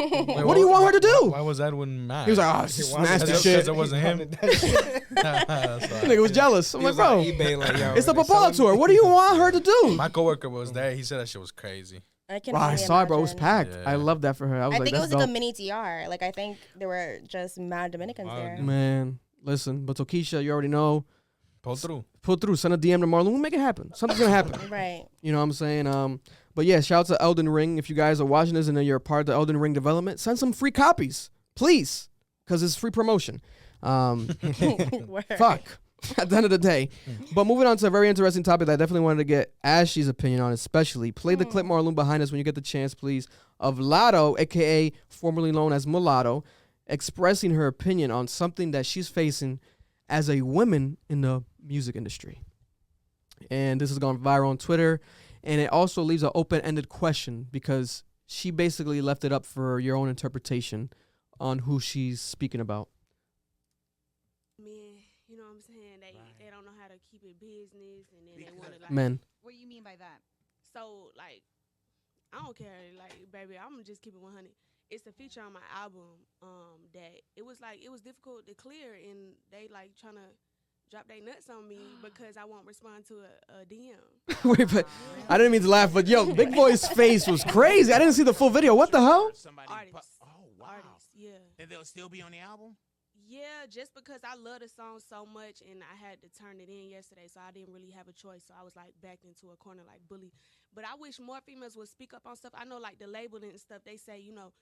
What do you want her to do? Why was Edwin mad? He was like, oh, she smashed the shit. Because it wasn't him. Nigga was jealous. I'm like, bro, eBay, like, yo, it's the Papala tour. What do you want her to do? My coworker was there. He said that shit was crazy. I saw it, bro. It was packed. Yeah. I love that for her. I was I like, think it that's was like dope. a mini DR. Like, I think there were just mad Dominicans there. Man, listen, but Tokischa, you already know. Pull through. Pull through. Send a DM to Marloon. We'll make it happen. Something's going to happen. Right. You know what I'm saying? But yeah, shout out to Elden Ring. If you guys are watching this and you're a part of the Elden Ring development, send some free copies, please, because it's free promotion. Fuck. At the end of the day. But moving on to a very interesting topic that I definitely wanted to get Ashley's opinion on, especially. Play the clip, Marloon, behind us when you get the chance, please, of Latto, a.k.a. formerly known as Mulatto, expressing her opinion on something that she's facing as a woman in the music industry. And this has gone viral on Twitter. And it also leaves an open-ended question because she basically left it up for your own interpretation on who she's speaking about. Men, you know what I'm saying? They don't know how to keep it business, and then they want to like. Men. What do you mean by that? So like, I don't care. Like, baby, I'm gonna just keep it 100. It's a feature on my album that it was difficult to clear, and they like trying to drop their nuts on me because I won't respond to a DM. Wait, but I didn't mean to laugh, but yo, Big Boy's face was crazy. I didn't see the full video. What the hell? Artists. Oh, wow. Artists, yeah. And they'll still be on the album? Yeah, just because I love the song so much and I had to turn it in yesterday, so I didn't really have a choice. So I was like backed into a corner like bully. But I wish more females would speak up on stuff. I know like the labeling and stuff, they say, you know,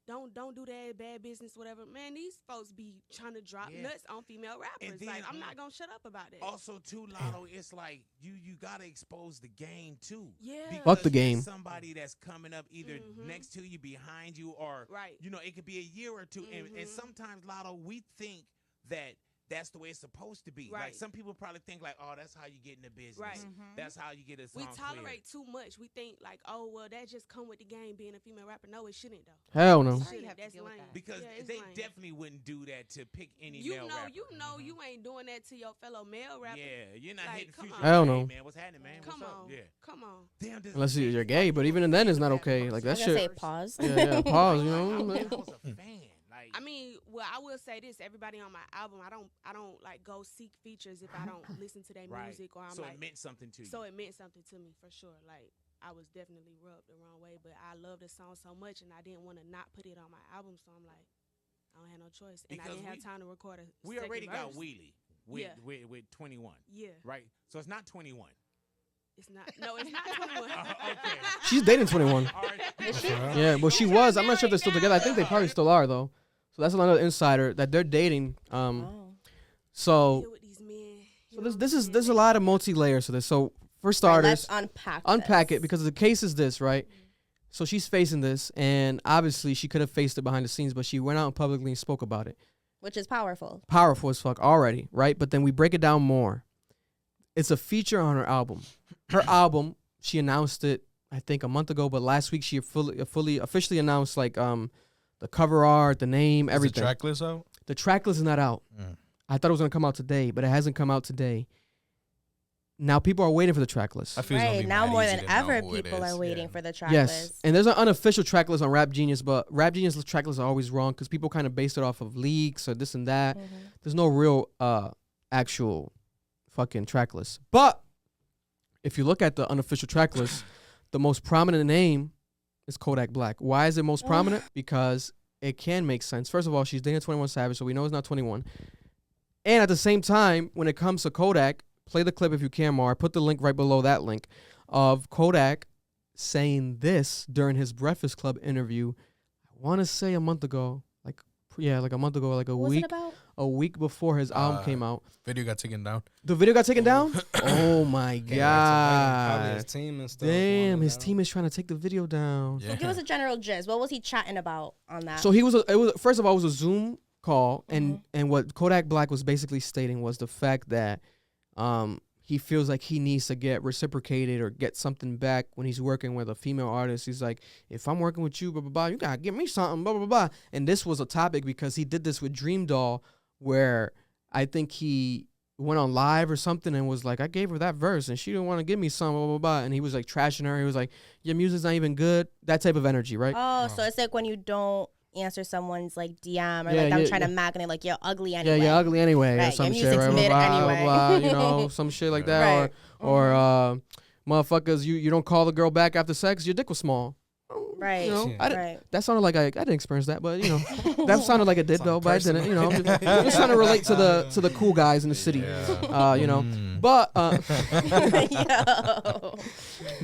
don't do that, bad business, whatever. Man, these folks be trying to drop nuts on female rappers. Like, I'm not gonna shut up about it. Also, too, Latto, it's like you gotta expose the game too. Yeah. Fuck the game. Somebody that's coming up either next to you, behind you, or you know, it could be a year or two. And sometimes, Latto, we think that that's the way it's supposed to be. Like, some people probably think like, oh, that's how you get in the business. Right. That's how you get a song We tolerate too much. We think like, oh, well, that just come with the game being a female rapper. No, it shouldn't though. Hell no. That's lame. Because they definitely wouldn't do that to pick any male rapper. You know you ain't doing that to your fellow male rapper. Yeah, you're not like, hitting Future. Hell no. Hey, man, what's happening, man? Come what's on. up? Yeah. Come on. Damn, Unless you're gay, but even then it's not okay. Like that I was gonna shit. say pause. Yeah, pause, you know. I was a fan. I mean, well, I will say this: everybody on my album, I don't like go seek features if I don't listen to their music or I'm so like. It meant something to you. So it meant something to me for sure. Like I was definitely rubbed the wrong way, but I love the song so much, and I didn't want to not put it on my album. So I'm like, I don't have no choice, and Because I didn't have time to record a. We already got verse. Wheelie with 21. Yeah. Right. So it's not 21. It's not. No, it's not 21. Okay. She's dating 21. Yeah, well, she was. I'm not sure if they're still together. I think they probably still are though. So that's another insider that they're dating. So there's a lot of multi-layers to this. So for starters, let's unpack it because the case is this, right? So she's facing this, and obviously she could have faced it behind the scenes, but she went out publicly and spoke about it. Which is powerful. Powerful as fuck already, right? But then we break it down more. It's a feature on her album. Her album, she announced it, I think, a month ago, but last week she officially announced like the cover art, the name, everything. Is the track list out? The track list is not out. I thought it was gonna come out today, but it hasn't come out today. Now people are waiting for the track list. I feel it's gonna Right be now mad more easy than to know ever, who it people is. are waiting Yeah. for the track Yes, list. and there's an unofficial track list on Rap Genius, but Rap Genius track lists are always wrong because people kind of base it off of leaks or this and that. There's no real actual fucking track list. But if you look at the unofficial track list, the most prominent name is Kodak Black. Why is it most prominent? Because it can make sense. First of all, she's dating 21 Savage, so we know it's not 21. And at the same time, when it comes to Kodak, play the clip if you can, Mar. Put the link right below that link of Kodak saying this during his Breakfast Club interview. I want to say a month ago, like a month ago, like a week before his album came out. Video got taken down. The video got taken down? Oh my God. His team and stuff. Damn, his team is trying to take the video down. So give us a general gist. What was he chatting about on that? So first of all, it was a Zoom call, and what Kodak Black was basically stating was the fact that he feels like he needs to get reciprocated or get something back when he's working with a female artist. He's like, if I'm working with you, blah, blah, blah, you gotta give me something, blah, blah, blah. And this was a topic because he did this with Dream Doll, where I think he went on live or something and was like, I gave her that verse and she didn't want to give me some, blah, blah, blah. And he was like trashing her. He was like, your music's not even good. That type of energy, right? Oh, so it's like when you don't answer someone's like DM or like I'm trying to magnet like you're ugly anyway. Yeah, you're ugly anyway. Right, or some shit, right? Mid blah, anyway. blah, blah, you know, some shit like that. Right. Or motherfuckers, you don't call the girl back after sex, your dick was small. Right. You know, right. That sounded like I didn't experience that, but you know, that sounded like it did though, but I didn't. You know, I'm just trying to relate to the cool guys in the city. Yeah. You know, but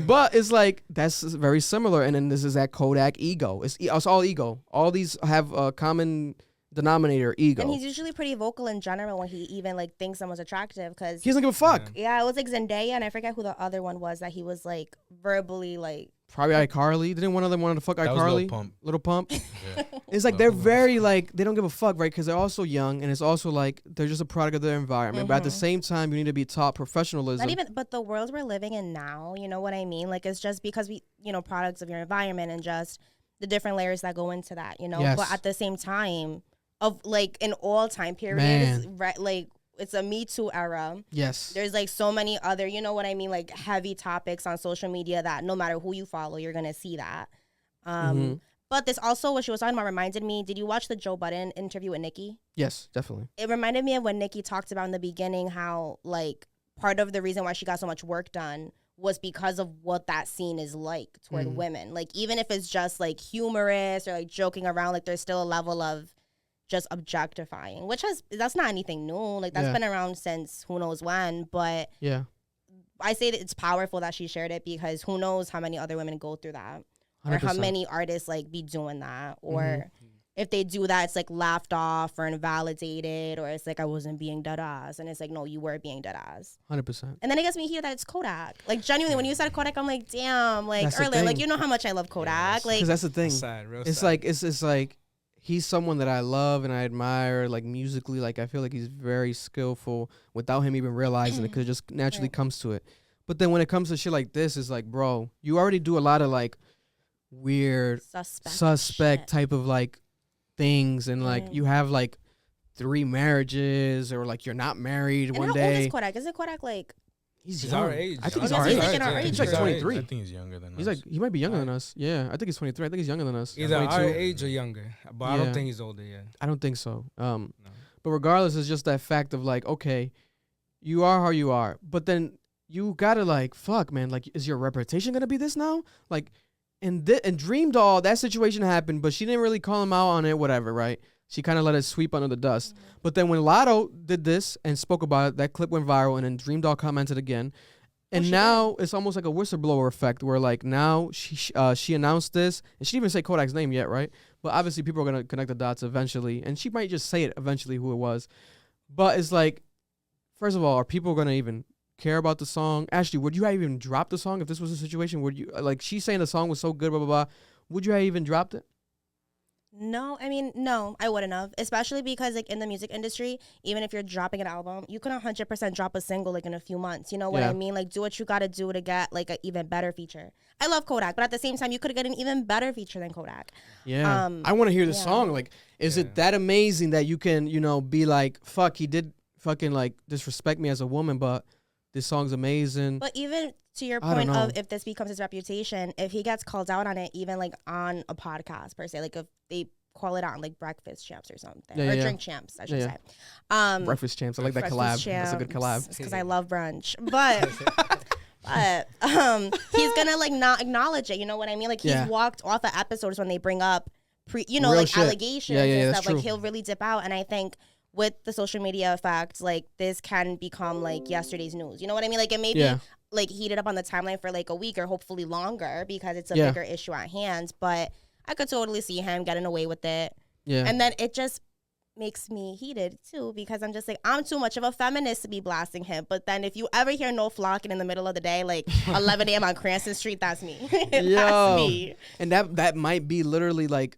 but it's like that's very similar. And then this is that Kodak ego. It's all ego. All these have a common denominator, ego. And he's usually pretty vocal in general when he even like thinks someone's attractive because he doesn't give a fuck. Yeah, it was like Zendaya and I forget who the other one was that he was like verbally like. Probably iCarly. Didn't one of them want to fuck iCarly? Little Pump. Yeah. It's like they're very like they don't give a fuck, right? Because they're also young, and it's also like they're just a product of their environment. But at the same time, you need to be taught professionalism. Not even, but the world we're living in now, you know what I mean? Like it's just because we, you know, products of your environment and just the different layers that go into that, you know. Yes. But at the same time, of like in all time periods, right? Like. It's a Me Too era. Yes. There's like so many other, you know what I mean, like heavy topics on social media that no matter who you follow, you're going to see that. But this also, what she was talking about reminded me, did you watch the Joe Budden interview with Nicki? Yes, definitely. It reminded me of when Nicki talked about in the beginning how like part of the reason why she got so much work done was because of what that scene is like toward women. Like even if it's just like humorous or like joking around, like there's still a level of just objectifying, that's not anything new. Like that's been around since who knows when. But I say that it's powerful that she shared it because who knows how many other women go through that, 100%. Or how many artists like be doing that, or if they do that, it's like laughed off or invalidated, or it's like I wasn't being dead ass, and it's like no, you were being dead ass. 100%. And then it gets me here that it's Kodak. Like genuinely, when you said Kodak, I'm like, damn. Like that's earlier, like you know how much I love Kodak. Like because that's the thing. Sad, it's sad. like it's like. He's someone that I love and I admire, like musically. Like I feel like he's very skillful without him even realizing it, because it just naturally comes to it. But then when it comes to shit like this, it's like, bro, you already do a lot of like weird suspect type of like things, and like you have like 3 marriages, or like you're not married and one how day. Old is Kodak? Is it Kodak like? He's our age. I think he's our age. He's like 23. I think he's younger than us. He's like, he might be younger than us. Yeah, I think he's 23. I think he's younger than us. Either our age or younger, but I don't think he's older yet. I don't think so. But regardless, it's just that fact of like, okay, you are how you are, but then you gotta like, fuck, man, like, is your reputation gonna be this now? Like, and Dream Doll, that situation happened, but she didn't really call him out on it, whatever, right? She kind of let it sweep under the dust. But then when Latto did this and spoke about it, that clip went viral, and then Dream Doll commented again. And now it's almost like a whistleblower effect, where like now she announced this, and she didn't even say Kodak's name yet, right? But obviously people are going to connect the dots eventually, and she might just say it eventually who it was. But it's like, first of all, are people going to even care about the song? Ashley, would you have even dropped the song if this was a situation? Would you, like, she's saying the song was so good, blah, blah, blah. Would you have even dropped it? No, I mean, no, I wouldn't have. Especially because, like, in the music industry, even if you're dropping an album, you can 100% drop a single, like, in a few months. You know what I mean? Like, do what you got to do to get, like, an even better feature. I love Kodak, but at the same time, you could get an even better feature than Kodak. Yeah. I want to hear the song. Like, is it that amazing that you can, you know, be like, fuck, he did fucking, like, disrespect me as a woman, but this song's amazing. But even to your point of if this becomes his reputation, if he gets called out on it, even like on a podcast per se, like if they call it on like Breakfast Champs or something, or Drink Champs, I should say. Breakfast Champs, I like that collab. That's a good collab. Because I love brunch, but he's gonna like not acknowledge it. You know what I mean? Like he's walked off of episodes when they bring up real like shit. allegations and stuff. Like he'll really dip out, and I think with the social media effect, like this can become like yesterday's news. You know what I mean? Like it may be like heated up on the timeline for like a week or hopefully longer because it's a bigger issue at hand. But I could totally see him getting away with it. Yeah. And then it just makes me heated too because I'm just like, I'm too much of a feminist to be blasting him. But then if you ever hear No Flocking in the middle of the day, like 11 a.m. on Cranston Street, that's me. That's me. And that might be literally like,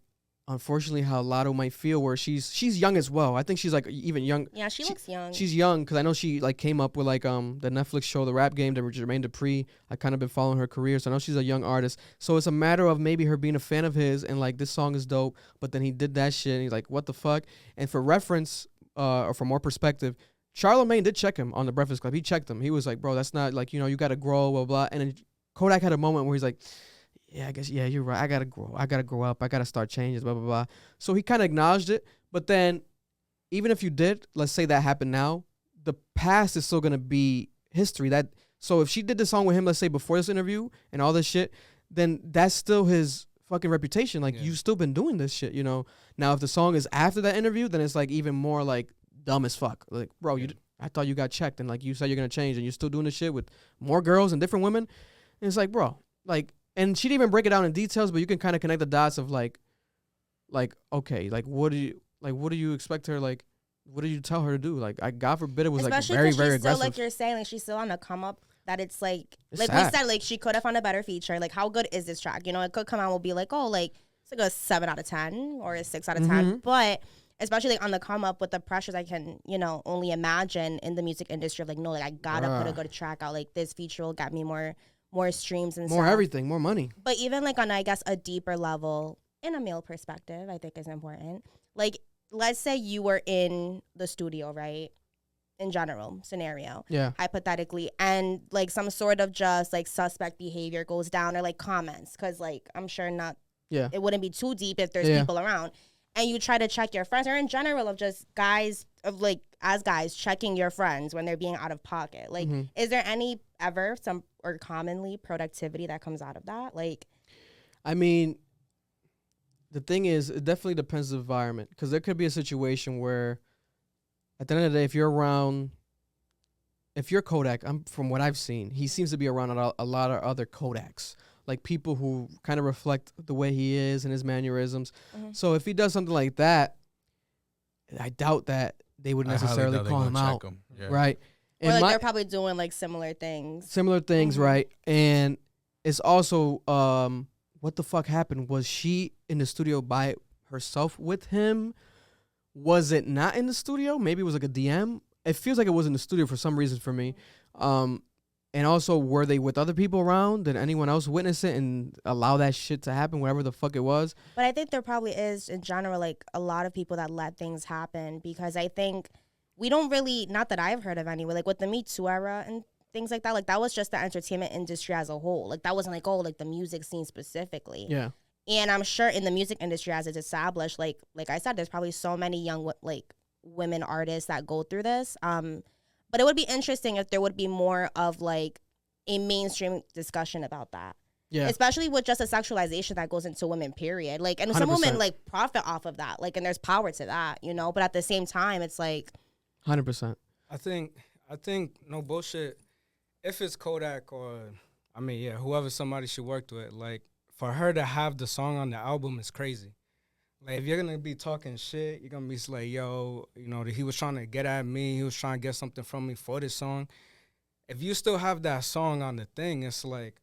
unfortunately, how Latto might feel, where she's young as well. I think she's like even young. Yeah, she looks young. She's young because I know she like came up with like the Netflix show, The Rap Game, that Jermaine Dupri. I kind of been following her career, so I know she's a young artist. So it's a matter of maybe her being a fan of his and like this song is dope, but then he did that shit and he's like, what the fuck? And for reference, or for more perspective, Charlamagne did check him on the Breakfast Club. He checked him. He was like, bro, that's not like, you know, you got to grow, blah, blah. And then Kodak had a moment where he's like, yeah, I guess, yeah, you're right. I got to grow. I got to grow up. I got to start changes, blah, blah, blah. So he kind of acknowledged it. But then even if you did, let's say that happened now, the past is still going to be history. So if she did the song with him, let's say before this interview and all this shit, then that's still his fucking reputation. Like, you've still been doing this shit, you know? Now, if the song is after that interview, then it's like even more like dumb as fuck. Like, bro, I thought you got checked and like you said you're going to change and you're still doing this shit with more girls and different women. And it's like, bro, like, and she didn't even break it down in details, but you can kind of connect the dots of like, okay, like, what do you expect her, like, what did you tell her to do? Like, God forbid it was especially like very, very she's aggressive. still, like you're saying, like she's still on the come up. That it's like It's we sad. said, like she could have found a better feature. Like, how good is this track? You know, it could come out and we'll be like, oh, like it's like a 7 out of 10 or a 6 out of 10. But especially like on the come up with the pressures, I can, you know, only imagine in the music industry of like, no, like I gotta put a good track out. Like this feature will get me more streams and more stuff. everything, more money. But even like on, I guess, a deeper level in a male perspective, I think is important. Like, let's say you were in the studio, right? In general scenario, hypothetically, and like some sort of just like suspect behavior goes down, or like comments, because like I'm sure it wouldn't be too deep if there's people around, and you try to check your friends, or in general of just guys of like as guys checking your friends when they're being out of pocket. Like, is there any ever some or commonly productivity that comes out of that? Like, I mean, the thing is, it definitely depends on the environment, because there could be a situation where at the end of the day, if you're Kodak, from what I've seen, he seems to be around a lot of other Kodaks, like people who kind of reflect the way he is and his mannerisms. So if he does something like that, I doubt that they would necessarily call him out, right? Or like they're probably doing like similar things. Right? And it's also, what the fuck happened? Was she in the studio by herself with him? Was it not in the studio? Maybe it was like a DM. It feels like it was in the studio for some reason for me. And also, were they with other people around? Did anyone else witness it and allow that shit to happen, whatever the fuck it was? But I think there probably is, in general, like a lot of people that let things happen, because I think we don't really, not that I've heard of anyway, like with the Me Too era and things like that was just the entertainment industry as a whole. Like that wasn't like, oh, like the music scene specifically. Yeah. And I'm sure in the music industry as it's established, like I said, there's probably so many young like women artists that go through this. But it would be interesting if there would be more of like a mainstream discussion about that. Yeah. Especially with just a sexualization that goes into women, period. Like, and 100%. Some women like profit off of that. Like, and there's power to that, you know? But at the same time, it's like 100%. I think no bullshit. If it's Kodak or, I mean, yeah, whoever somebody she worked with, like, for her to have the song on the album is crazy. Like, if you're going to be talking shit, you're going to be like, yo, you know, he was trying to get at me. He was trying to get something from me for this song. If you still have that song on the thing, it's like,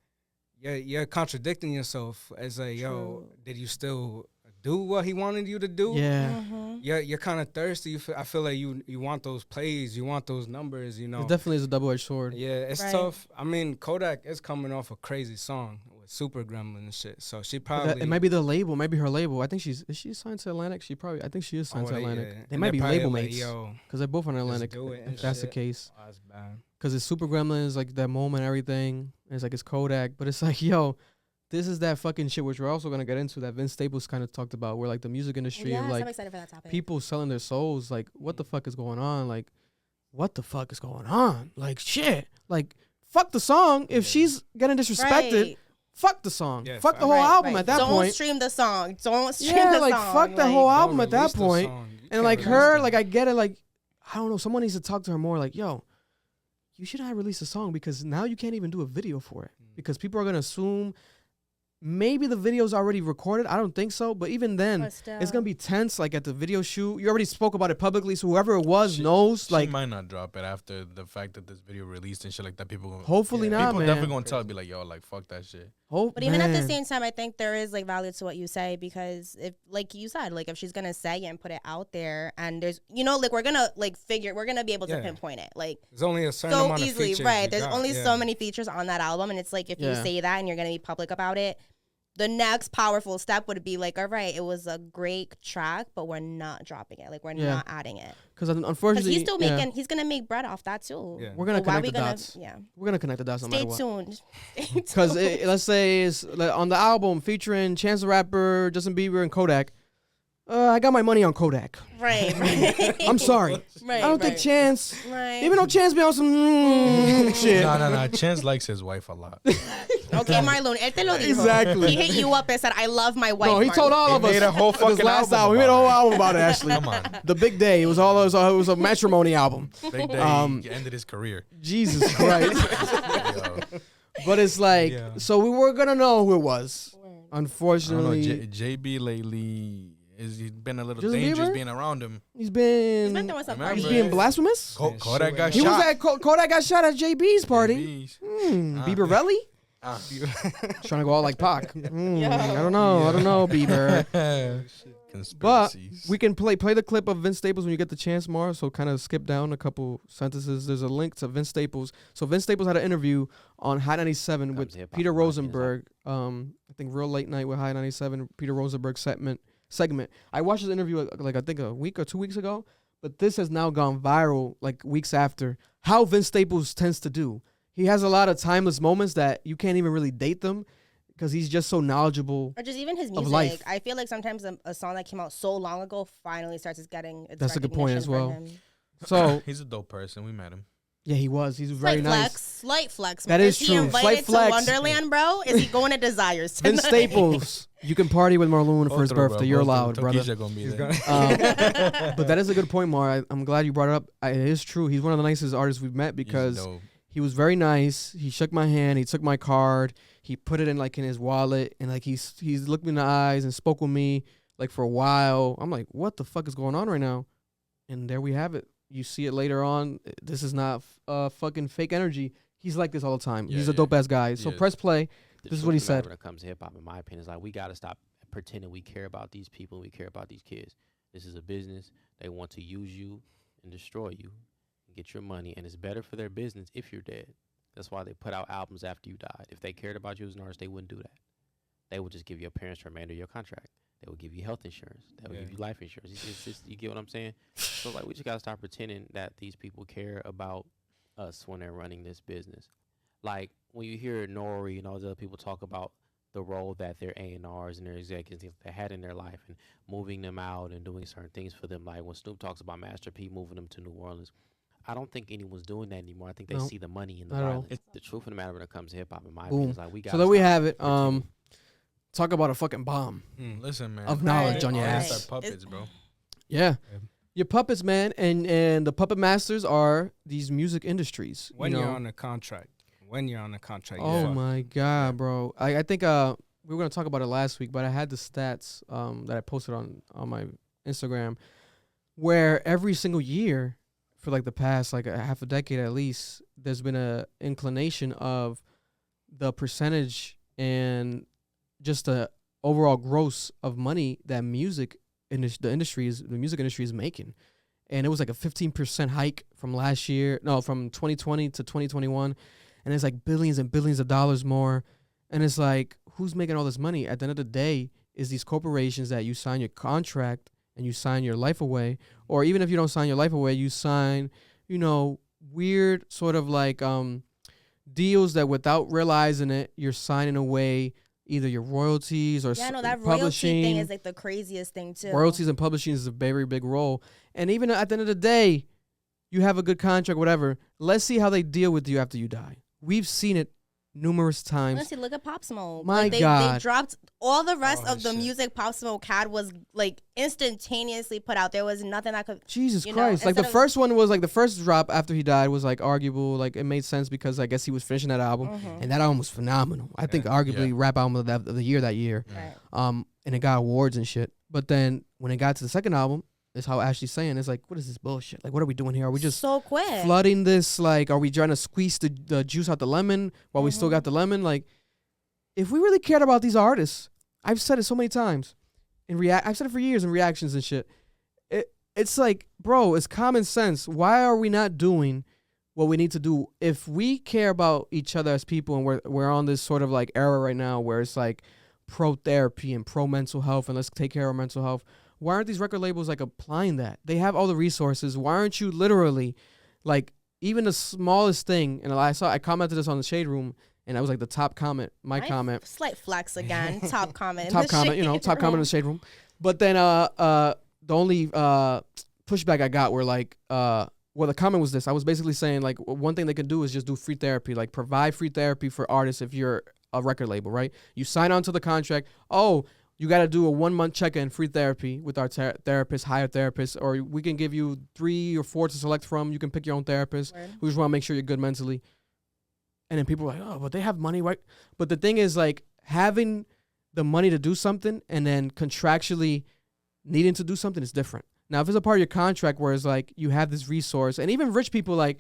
you're contradicting yourself as like, yo, did you still do what he wanted you to do? Yeah. Mm-hmm. You're kind of thirsty. I feel like you want those plays. You want those numbers, you know. It definitely is a double-edged sword. Yeah, it's tough. I mean, Kodak is coming off a crazy song with Super Gremlin and shit. So she probably... It might be the label. Might be her label. I think is she signed to Atlantic? I think she is signed to Atlantic. Yeah. They might be label mates. Like, because they're both on Atlantic, if that's the case. Oh, that's bad. Because it's Super Gremlin, is like that moment and everything. It's like it's Kodak. But it's like, yo... This is that fucking shit, which we're also going to get into, that Vince Staples kind of talked about, where, like, the music industry of, like, I'm excited for that topic. People selling their souls. Like, what the fuck is going on? Like, what the fuck is going on? Like, shit. Like, fuck the song. If she's getting disrespected, fuck the song. Yeah, fuck the whole album at that point. Don't stream the song. Don't stream the like, song. Fuck the whole album at that point. And, like, her, like, I get it. Like, I don't know. Someone needs to talk to her more. Like, yo, you should not release a song, because now you can't even do a video for it. Because people are going to assume... Maybe the video's already recorded. I don't think so. But even then, it's going to be tense, like, at the video shoot. You already spoke about it publicly, so whoever it was knows. She might not drop it after the fact that this video released and shit like that. People hopefully not, people man. Definitely going to tell, be like, yo, like, fuck that shit. But even at the same time, I think there is, like, value to what you say, because if, like you said, like, if she's going to say it and put it out there, and there's, you know, like, we're going to, like, we're going to be able to pinpoint it. Like, there's only a certain amount of features. Right. There's only so many features on that album, and it's like, if you say that and you're going to be public about it, the next powerful step would be like, all right, it was a great track, but we're not dropping it. Like, we're not adding it. Because unfortunately, he's still making, he's gonna make bread off that too. Yeah. We're gonna connect the dots. Yeah, we're gonna connect the dots. No matter Stay what. tuned. Because let's say it's on the album featuring Chance the Rapper, Justin Bieber, and Kodak. I got my money on Kodak. Right. I'm sorry. Right. I don't think Chance. Right. Even though Chance be on some shit. No. Chance likes his wife a lot. Okay, Marloon, él te lo dijo. Exactly. He hit you up and said, "I love my wife." No, he told all of us. He made a whole fucking last album. He made a whole album about it. Actually, Come on. The Big Day. It was a matrimony album. Big Day. He ended his career. Jesus Christ. But it's like, so we were gonna know who it was. Unfortunately, I don't know, JB lately. He's been a little Justin dangerous Bieber? being around him. He's been doing some He's being blasphemous. Kodak got He shot. was at Kodak got shot at JB's party. Bieber Relly? Trying to go out like Pac. I don't know, Bieber. But we can play the clip of Vince Staples when you get the chance, Mar. So kind of skip down a couple sentences. There's a link to Vince Staples. So Vince Staples had an interview on Hot 97 with Peter Rosenberg. I think Real Late Night with Hot 97. Peter Rosenberg segment. I watched his interview like I think a week or 2 weeks ago. But this has now gone viral like weeks after. How Vince Staples tends to do. He has a lot of timeless moments that you can't even really date them. Because he's just so knowledgeable. Or just even his music. Life. I feel like sometimes a song that came out so long ago finally starts getting its That's a good point as well. So he's a dope person. We met him. Yeah, he was. He's very nice. Slight flex. That is true. true. Is he invited Slight to flex. Wonderland, bro? Is he going to Desires tonight? Vince Staples, you can party with Marloon for his birthday. You're allowed, brother. Tokischa gonna be there. But that is a good point, Mar. I'm glad you brought it up. It is true. He's one of the nicest artists we've met because he was very nice. He shook my hand. He took my card. He put it in his wallet, and like he's looked me in the eyes and spoke with me like for a while. I'm like, what the fuck is going on right now? And there we have it. You see it later on. This is not fucking fake energy. He's like this all the time. He's a dope ass guy. So press play. This is what he said. When it comes to hip hop, in my opinion, is like we gotta stop pretending we care about these people and we care about these kids. This is a business. They want to use you and destroy you and get your money, and it's better for their business if you're dead. That's why they put out albums after you died. If they cared about you as an artist, they wouldn't do that. They would just give your parents the remainder of your contract. They would give you health insurance. They would give you life insurance. It's just, you get what I'm saying? So like, we just gotta stop pretending that these people care about us when they're running this business. Like when you hear Nori and all those other people talk about the role that their A&Rs and their executives they had in their life and moving them out and doing certain things for them. Like when Snoop talks about Master P moving them to New Orleans. I don't think anyone's doing that anymore. I think they see the money in the violence. It's the truth of the matter when it comes to hip hop, in my opinion, is like we got. So there we have it. Talk about a fucking bomb. Listen, man. Of knowledge on your ass. Are puppets, bro. Yeah. Your puppets, man, and the puppet masters are these music industries. When you're on a contract. Oh my God, bro. I think we were gonna talk about it last week, but I had the stats that I posted on my Instagram, where every single year, for like the past like a half a decade at least, there's been a inclination of the percentage and just the overall gross of money that the music industry is making. And it was like a 15% hike from from 2020 to 2021. And it's like billions and billions of dollars more. And it's like, who's making all this money? At the end of the day, is these corporations that you sign your contract and you sign your life away, or even if you don't sign your life away, you sign, weird sort of like deals that without realizing it, you're signing away either your royalties or that publishing. royalty thing is like the craziest thing too. Royalties and publishing is a very big role. And even at the end of the day, you have a good contract, whatever. Let's see how they deal with you after you die. We've seen it numerous times. Honestly, look at Pop Smoke. My they God. They dropped all the rest of the music Pop Smoke had was like instantaneously put out. There was nothing that could. Jesus Christ. Like the first one was like the first drop after he died was like arguable. Like it made sense because I guess he was finishing that album. And that album was phenomenal. I think arguably rap album of the year that year. Right. And it got awards and shit. But then when it got to the second album, is how Ashley's saying. It's like, what is this bullshit? Like, what are we doing here? Are we just so quick flooding this? Like, are we trying to squeeze the juice out the lemon while we still got the lemon? Like, if we really cared about these artists, I've said it so many times. I've said it for years in reactions and shit. It's like, bro, it's common sense. Why are we not doing what we need to do? If we care about each other as people, and we're on this sort of like era right now where it's like pro therapy and pro mental health and let's take care of our mental health. Why aren't these record labels like applying that? They have all the resources. Why aren't you literally like even the smallest thing? And I commented this on the Shade Room, and that was like the top comment, my comment. Slight flex again. Top comment. Top comment, top comment in the Shade Room. But then the only pushback I got were like, well, the comment was this. I was basically saying like one thing they could do is just do free therapy, like provide free therapy for artists if you're a record label, right? You sign on to the contract. Oh, you got to do a 1 month check-in free therapy with our therapist, hire therapist, or we can give you 3 or 4 to select from. You can pick your own therapist. Word. We just want to make sure you're good mentally. And then people are like, oh, but they have money, right? But the thing is like having the money to do something and then contractually needing to do something is different. Now, if it's a part of your contract where it's like you have this resource, and even rich people, like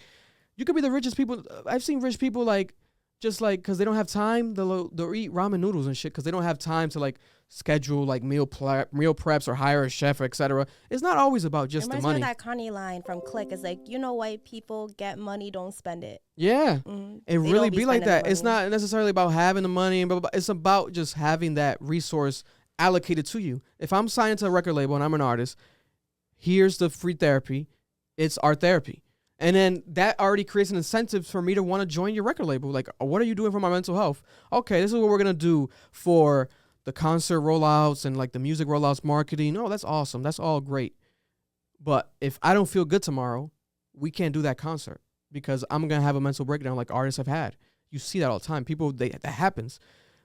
you could be the richest people. I've seen rich people like just like because they don't have time, they'll eat ramen noodles and shit because they don't have time to like schedule like meal preps or hire a chef, etc. It's not always about just the money. Me of that Kanye line from Click is like, white people get money, don't spend it. Yeah, it really be like that. It's not necessarily about having the money, but it's about just having that resource allocated to you. If I'm signed to a record label and I'm an artist, here's the free therapy. It's our therapy. And then that already creates an incentive for me to want to join your record label. Like, what are you doing for my mental health? Okay, this is what we're going to do for the concert rollouts and like the music rollouts marketing. Oh, that's awesome. That's all great. But if I don't feel good tomorrow, we can't do that concert because I'm going to have a mental breakdown like artists have had. You see that all the time. That happens.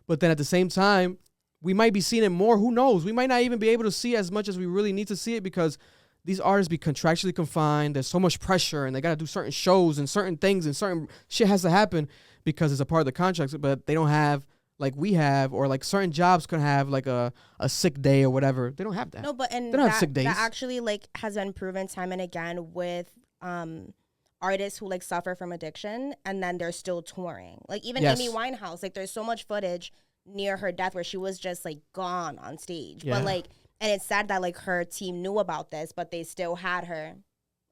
But then at the same time, we might be seeing it more. Who knows? We might not even be able to see as much as we really need to see it because these artists be contractually confined. There's so much pressure and they got to do certain shows and certain things and certain shit has to happen because it's a part of the contract, but they don't have like we have, or like certain jobs could have like a sick day or whatever. They don't have that. No, but they don't have sick days. That actually like has been proven time and again with artists who like suffer from addiction and then they're still touring. Like even Amy Winehouse, like there's so much footage near her death where she was just like gone on stage. Yeah. But like, and it's sad that like her team knew about this, but they still had her,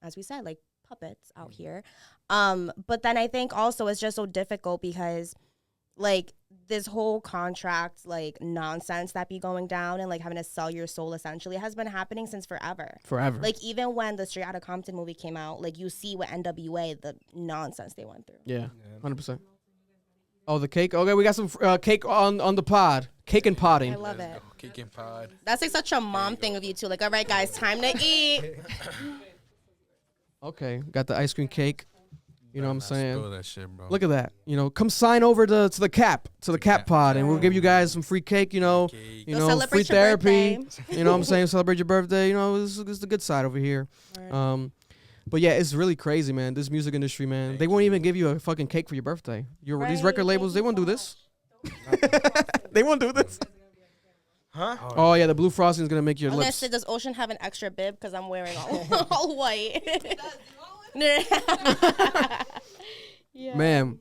as we said, like puppets out here. But then I think also it's just so difficult because like this whole contract like nonsense that be going down and like having to sell your soul essentially has been happening since forever. Like even when the Straight Outta Compton movie came out, like you see what NWA, the nonsense they went through. Yeah, 100%. Oh, the cake. Okay, we got some cake on the pod. Cake and potting. I love it. Cake and pod. That's like such a mom thing of you too. Like, all right, guys, time to eat. Okay, got the ice cream cake. You know what I'm saying? That shit, bro. Look at that. Come sign over to the cap pod, and we'll give you guys some free cake. Free therapy. You know what I'm saying? Celebrate your birthday. This is the good side over here. Right. But yeah, it's really crazy, man. This music industry, man. They won't even give you a fucking cake for your birthday. These record labels, they won't do this. They won't do this. Huh? Oh yeah, the blue frosting is gonna make your lips. Does Ocean have an extra bib? Because I'm wearing all white. Yeah. Man.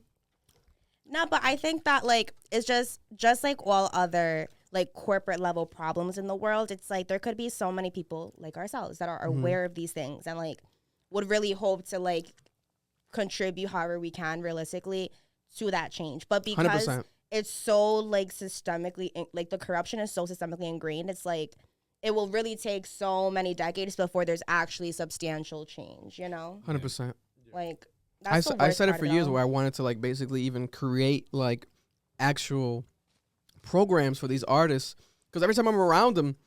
No, but I think that like it's just like all other like corporate level problems in the world. It's like there could be so many people like ourselves that are aware of these things and like would really hope to like contribute however we can realistically to that change. But because 100%. It's so like systemically, like the corruption is so systemically ingrained, it's like it will really take so many decades before there's actually substantial change, 100%. Like I said it for years where I wanted to like basically even create like actual programs for these artists because every time I'm around them,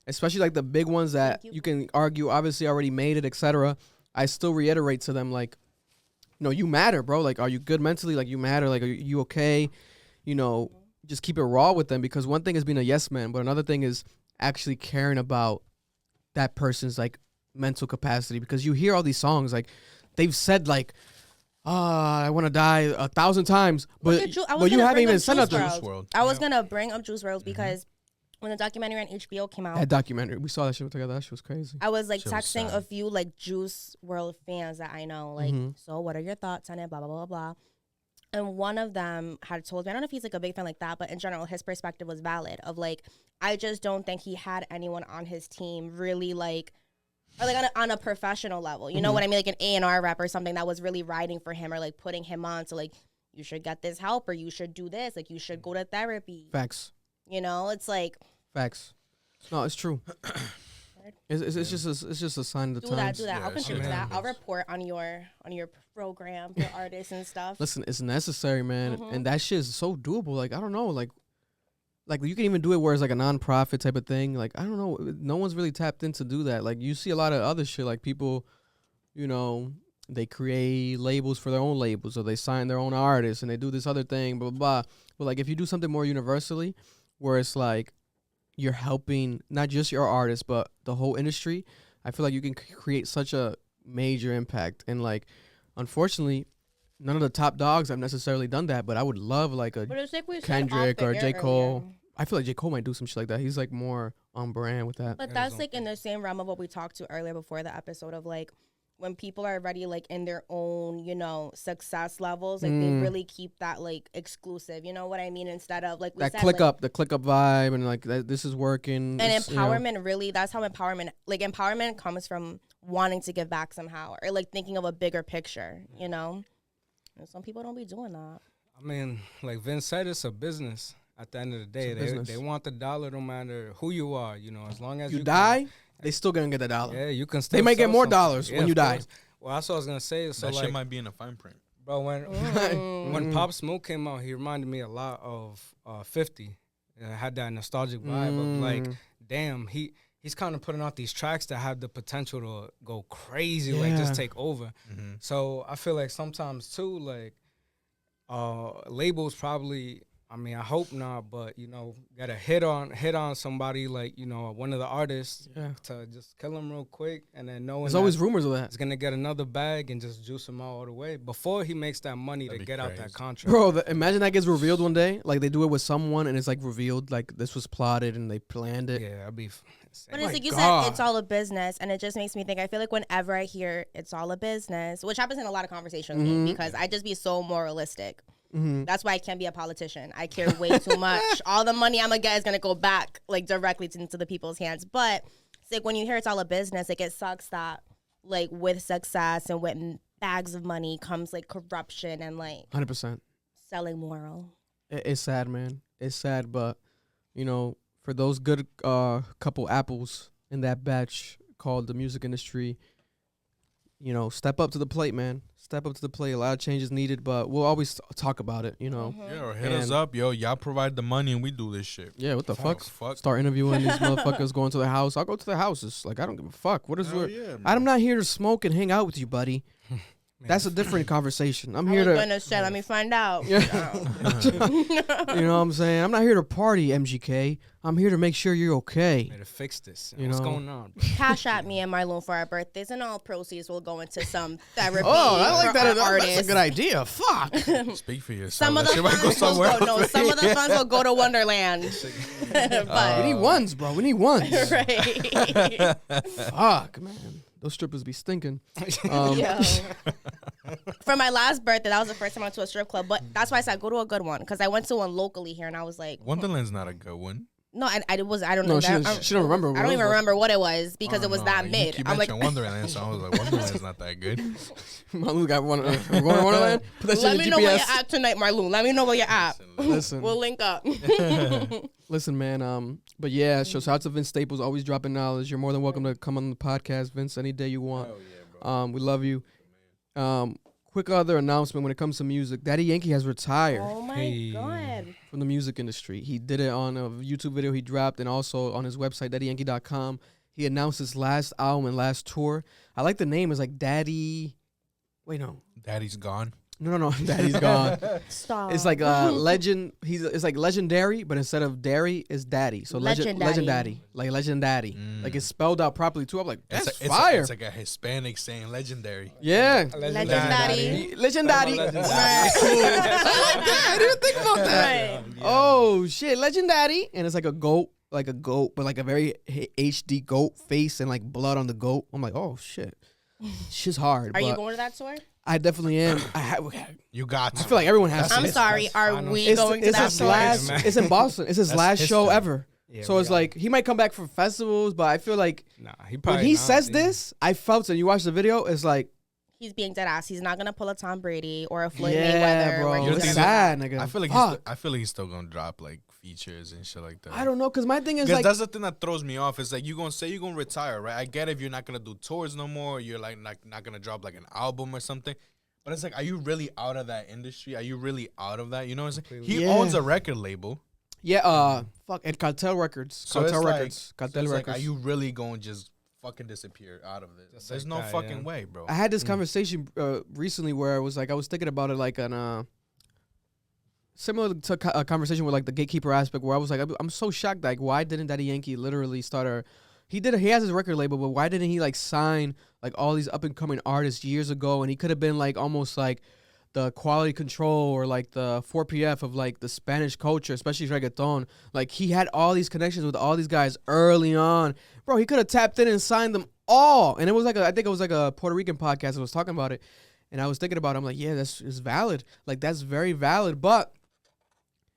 especially like the big ones that you can argue obviously already made it, etc., I still reiterate to them like, you matter, bro. Like, are you good mentally? Like, you matter. Like, are you okay? Just keep it raw with them because one thing is being a yes man, but another thing is actually caring about that person's like mental capacity because you hear all these songs like they've said like, I want to die 1,000 times, but you haven't even said nothing. I was gonna bring up Juice WRLD because when the documentary on HBO came out, that documentary, we saw that shit together. That shit was crazy. I was like texting a few like Juice WRLD fans that I know, like, so what are your thoughts on it? Blah blah blah blah. And one of them had told me, I don't know if he's like a big fan like that, but in general, his perspective was valid. Of like, I just don't think he had anyone on his team really like, or like on a professional level. You know what I mean? Like an A&R rep or something that was really riding for him or like putting him on. So like, you should get this help or you should do this. Like you should go to therapy. Facts. You know, it's like facts. No, it's true. It's just a sign of the times. Do that. I'll contribute to that. I'll report on your program for artists and stuff. Listen, it's necessary, man, and that shit is so doable. Like I don't know, like you can even do it where it's like a non-profit type of thing. Like I don't know, no one's really tapped in to do that. Like you see a lot of other shit, like people, you know, they create labels for their own labels, or they sign their own artists, and they do this other thing, blah blah blah. But like if you do something more universally, where it's like you're helping not just your artist but the whole industry, I feel like you can create such a major impact. And like, unfortunately, none of the top dogs have necessarily done that. But I would love like a Kendrick or J. Cole. I feel like J. Cole might do some shit like that. He's like more on brand with that. But that's like in the same realm of what we talked to earlier before the episode of like when people are already like in their own, you know, success levels, like they really keep that like exclusive, you know what I mean? Instead of like we that said, click like, up, the click up vibe, and like this is working. And empowerment, really, that's how empowerment comes from wanting to give back somehow, or like thinking of a bigger picture, you know? And some people don't be doing that. I mean, like Vince said, it's a business. At the end of the day, they want the dollar no matter who you are, you know, as long as you die. They still gonna get the dollar. Yeah, you can still. They might get more something. dollars when you die. Well, that's what I was gonna say. So that like, shit might be in a fine print. Bro, when Pop Smoke came out, he reminded me a lot of 50. It had that nostalgic vibe of like, damn, he's kind of putting out these tracks that have the potential to go crazy, like just take over. So I feel like sometimes too, like labels probably. I mean, I hope not, but you know, gotta hit on somebody like, you know, one of the artists to just kill him real quick, and then knowing there's always rumors of that. He's gonna get another bag and just juice him out all the way before he makes that money to get out that contract. Bro, imagine that gets revealed one day. Like they do it with someone, and it's like revealed, like this was plotted and they planned it. Yeah, that'd be. But it's like you said, it's all a business, and it just makes me think. I feel like whenever I hear it's all a business, which happens in a lot of conversations with me, because I just be so moralistic. That's why I can't be a politician. I care way too much. All the money I'm gonna get is gonna go back like directly into the people's hands. But it's like when you hear it's all a business, like it sucks that like with success and with bags of money comes like corruption and like 100% selling moral. It's sad, man. It's sad, but you know, for those good couple apples in that batch called the music industry, you know, step up to the plate, man. Step up to the plate. A lot of changes needed, but we'll always talk about it, you know. Yeah, or hit us up, yo. Y'all provide the money and we do this shit. Yeah, what the fuck? Start interviewing these motherfuckers, going to their house. I'll go to their houses. Like, I don't give a fuck. What is I'm not here to smoke and hang out with you, buddy. That's a different conversation. I'm here to. Let me find out. Yeah. You know what I'm saying? I'm not here to party, MGK. I'm here to make sure you're okay. To fix this. What's going on? Cash at me and Marloon for our birthdays, and all proceeds will go into some therapy. Oh, I like that. That's a good idea. Fuck. Speak for yourself. Some of the funds will go to Wonderland. But we need ones, bro. We need ones. Right. Fuck, man. Those strippers be stinking. For my last birthday, that was the first time I went to a strip club. But that's why I said go to a good one, because I went to one locally here, and I was like, Wonderland's not a good one. No, I don't know. No, she don't remember. I don't even remember what it was because it was that mid. I'm like Wonderland, so I was like, Wonderland's not that good. Marloon got one. We're going to Wonderland. Put that Let shit me in know GPS. where you're at tonight, Marloon. Let me know where you're at. Listen. We'll link up. Listen, man. But yeah, shout out to Vince Staples, always dropping knowledge. You're more than welcome to come on the podcast, Vince, any day you want. Yeah, we love you. Quick other announcement when it comes to music. Daddy Yankee has retired. Oh my God. From the music industry. He did it on a YouTube video he dropped and also on his website, daddyyankee.com. He announced his last album and last tour. I like the name. It's like Daddy. Wait, no. Daddy's gone. No. Daddy's gone. Stop. It's like legend. It's like legendary, but instead of dairy, it's daddy. So legend daddy. Like legend daddy. Like it's spelled out properly too. I'm like, that's fire. It's like a Hispanic saying legendary. Yeah. Legend daddy. Legend daddy. I like that. I didn't think about that. Right. Oh shit, legend daddy. And it's like a goat, but like a very HD goat face and like blood on the goat. I'm like, oh shit. Shit's hard. Are you going to that tour? I definitely am. You got to. I feel like everyone has to. I'm sorry. Are we going to that tour? It's in Boston. It's his last show ever. Yeah, so it's like he might come back for festivals, but I feel like when he says this, I felt it. You watch the video, it's like he's being dead ass. He's not gonna pull a Tom Brady or a Floyd Mayweather. Bro. You're sad, nigga. I feel like he's still gonna drop like features and shit like that. I don't know, because my thing is because like that's the thing that throws me off. It's like you gonna say you're gonna retire, right? I get if you're not gonna do tours no more. You're like not gonna drop like an album or something. But it's like, are you really out of that industry? Are you really out of that? You know what I'm saying? He owns a record label. Yeah, at Cartel Records. So Cartel it's Records. Like, Cartel so Records. Like, are you really going to just fucking disappear out of this? Just There's like no that, fucking way, bro. I had this conversation recently where I was thinking about it like an similar to a conversation with like the gatekeeper aspect, where I was like, I'm so shocked, like why didn't Daddy Yankee literally start he has his record label, but why didn't he like sign like all these up and coming artists years ago? And he could have been like almost like the quality control or like the 4PF of like the Spanish culture, especially reggaeton. Like he had all these connections with all these guys early on. Bro, he could have tapped in and signed them all. And it was like I think it was like a Puerto Rican podcast that was talking about it. And I was thinking about it. I'm like, yeah, that's valid. Like that's very valid. But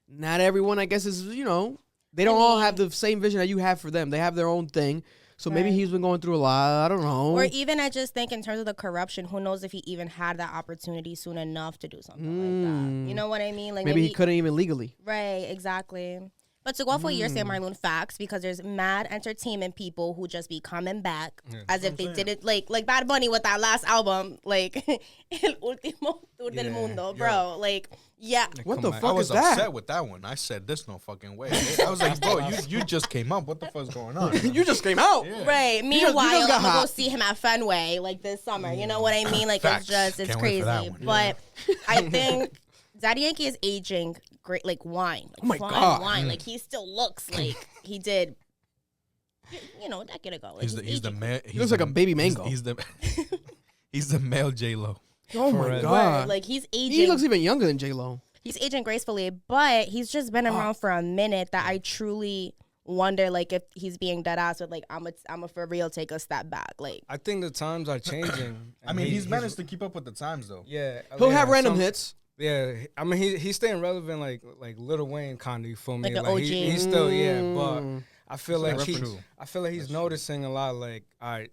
not everyone, I guess, is, you know, they don't all have the same vision that you have for them. They have their own thing. So maybe he's been going through a lot. I don't know. Or even I just think in terms of the corruption, who knows if he even had that opportunity soon enough to do something like that. You know what I mean? Like maybe he couldn't even legally. Right, exactly. But to go off what you're saying, Marloon, facts, because there's mad entertainment people who just be coming back as if they didn't, like Bad Bunny with that last album, like El Último Tour del Mundo, bro. Like, yeah. What the I fuck was is that? upset with that one. I said, "There's no fucking way." I was like, "Bro, you just came up. What the fuck's going on?" You just came out. Yeah. Right. Meanwhile, you just got I'm gonna go hot. see him at Fenway like this summer. You know what I mean? Like Facts. it's Can't wait for that crazy. one. But I think Daddy Yankee is aging great, like wine. Like Oh my fine God. wine. Like he still looks like he did, you know, a decade ago. Like, He's the male. He looks like a baby mango. He's the he's the male J-Lo. Oh my real. God. Like he's aging. He looks even younger than J-Lo. He's aging gracefully, but he's just been around for a minute that I truly wonder, like, if he's being dead ass with, like, I'm a for real take a step back. Like, I think the times are changing. I mean, he's managed to keep up with the times, though. Yeah. He'll have random hits. Yeah, I mean, he's staying relevant like Lil Wayne kind of, you feel me? Like an OG. He's still, but I feel like That's he's noticing a lot, like, all right,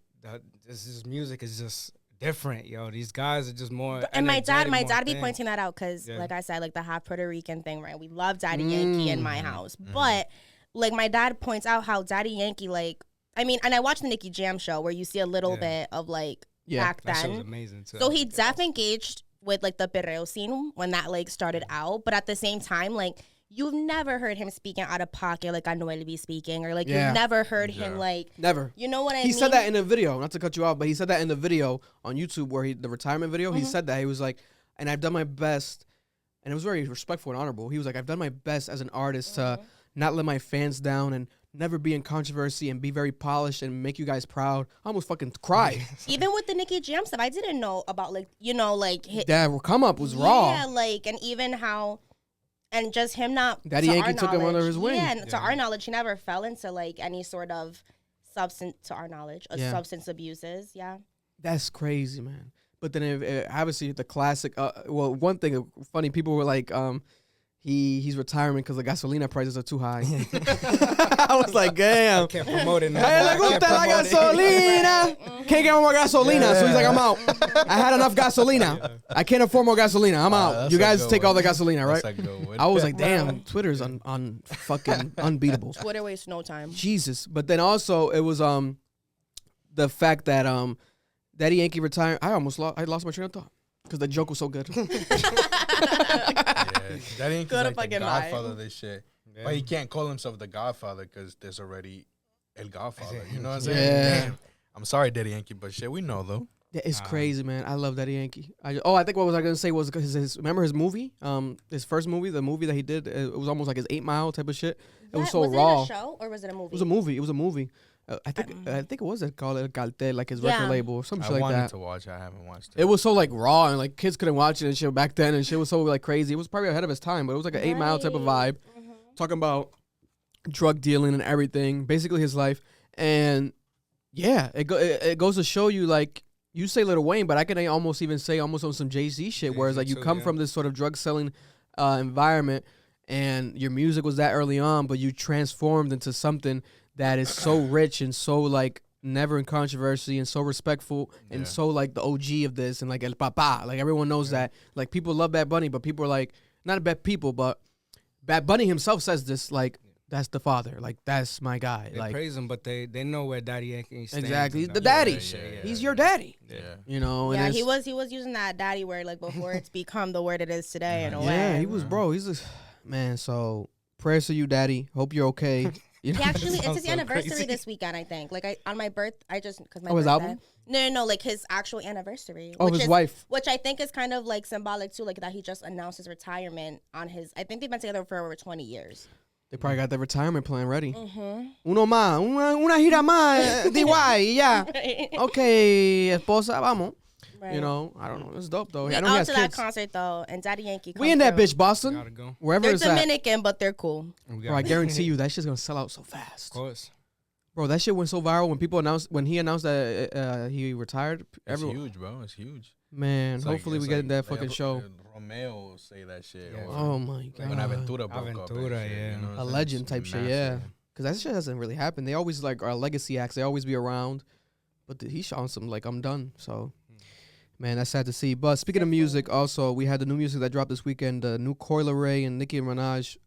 this music is just different, yo. These guys are just more. and my dad be things. pointing that out because, like I said, like the half Puerto Rican thing, right? We love Daddy Yankee in my house, but like my dad points out how Daddy Yankee, like, I mean, and I watched the Nicki Jam show where you see a little bit of like back That shit then. was amazing too. So he definitely engaged with like the perreo scene when that like started out, but at the same time, like you've never heard him speaking out of pocket like Anuel be speaking, or like you've never heard him like never. You know what I mean? He said that in a video, not to cut you off, but he said that in the video on YouTube where the retirement video. He said that he was like, and I've done my best, and it was very respectful and honorable. He was like, I've done my best as an artist to not let my fans down and never be in controversy and be very polished and make you guys proud. I almost fucking cried. Even with the Nicki Jam stuff, I didn't know about like, you know, like that come up was raw. Yeah, like, and even how, and just him not. Daddy Yankee took him under his wing. Yeah, and to our knowledge, he never fell into like any sort of substance. To our knowledge, substance abuses. Yeah, that's crazy, man. But then obviously the classic. Well, one thing funny, people were like, he's retiring because the gasolina prices are too high. I was like, damn. I can't promote it now. Hey, le gusta la gasolina. Can't get more gasolina. So he's like, I'm out. I had enough gasolina. I can't afford more gasolina. I'm out. You guys take all the gasolina, right? I was like, damn, Twitter's on fucking unbeatable. Twitter wastes no time. Jesus. But then also it was the fact that Daddy Yankee retired. I lost my train of thought because the joke was so good. Daddy Yankee's like the godfather of this shit. Yeah. But he can't call himself the godfather because there's already El Godfather. You know what I'm saying? Yeah. Damn. I'm sorry, Daddy Yankee, but shit, we know, though. Yeah, it's crazy, man. I love Daddy Yankee. I think what was I going to say was remember his movie? His first movie, the movie that he did, it was almost like his 8 Mile type of shit. It was so raw. Was it a show or was it a movie? It was a movie. I think it was called El Cartel, like his record label or something like that. I wanted to watch it. I haven't watched it. It was so like raw and like kids couldn't watch it and shit back then and shit was so like crazy. It was probably ahead of his time, but it was like an 8 Mile type of vibe, talking about drug dealing and everything, basically his life. And yeah, it goes to show you, like, you say Lil Wayne, but I can almost even say almost on some Jay-Z shit, whereas like you come from this sort of drug selling environment and your music was that early on, but you transformed into something that is so rich and so like never in controversy and so respectful and so like the OG of this and like El Papa. Like everyone knows that. Like people love Bad Bunny, but people are like, not bad people, but Bad Bunny himself says this, like, that's the father. Like, that's my guy. They like, praise him, but they know where Daddy Yankee stands. Exactly. The daddy. He's your daddy. Yeah. You know. Yeah, and he was using that daddy word like before it's become the word it is today in a way. Yeah, he was, bro. He's a man. So prayers to you, daddy. Hope you're okay. You know? He actually, it's his anniversary this weekend, I think. Like on my birth, because my his birthday. album? No, like his actual anniversary. Oh, his wife. Which I think is kind of like symbolic too, like that he just announced his retirement on his. I think they've been together for over 20 years. They probably got their retirement plan ready. Mm-hmm. Uno más, una gira más, DY, yeah. Okay, esposa, vamos. Right. You know, I don't know. It's dope though. I know out to that concert though, and Daddy Yankee. We in that bitch, Boston. Gotta go. Wherever they're it's Dominican, but they're cool. Bro, I guarantee you that shit's gonna sell out so fast. Of course. Bro, that shit went so viral when he announced that he retired. It's huge, bro. It's huge. Man, it's hopefully we get that fucking show. Romeo will say that shit. Yeah. Oh my god. When Aventura broke up. Yeah. You know a legend type shit, yeah. Because that shit hasn't really happened. They always like are legacy acts. They always be around. But he's showing some like I'm done. So, man, that's sad to see. But speaking of music, also we had the new music that dropped this weekend. The new Coi Leray and Nicki Minaj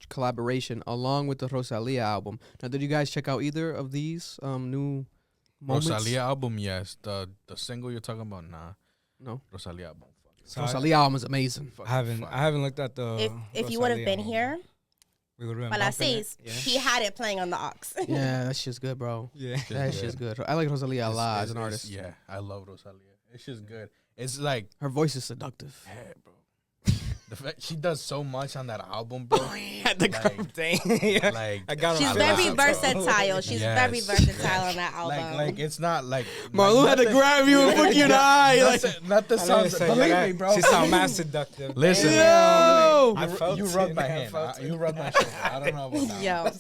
collaboration, along with the Rosalia album. Now, did you guys check out either of these new moments? Rosalia album, yes. The single you're talking about, nah. No. Rosalia album. So Rosalia album is amazing. I haven't looked at the. If you would have been here, we would have been. He had it playing on the aux. Yeah, that shit's good, bro. Yeah, that shit's good. I like Rosalia a lot as an artist. Yeah, I love Rosalia. It's just good. It's like her voice is seductive. Yeah, bro. The fact she does so much on that album, bro. She's very versatile. She's very versatile on that album. Like it's not like Marloon had to grab you and look you in the eye. Not the sounds. Believe me, bro. She sound mad seductive. Listen, you rubbed my hand. You rubbed my shoulder. I don't know about that. Yo.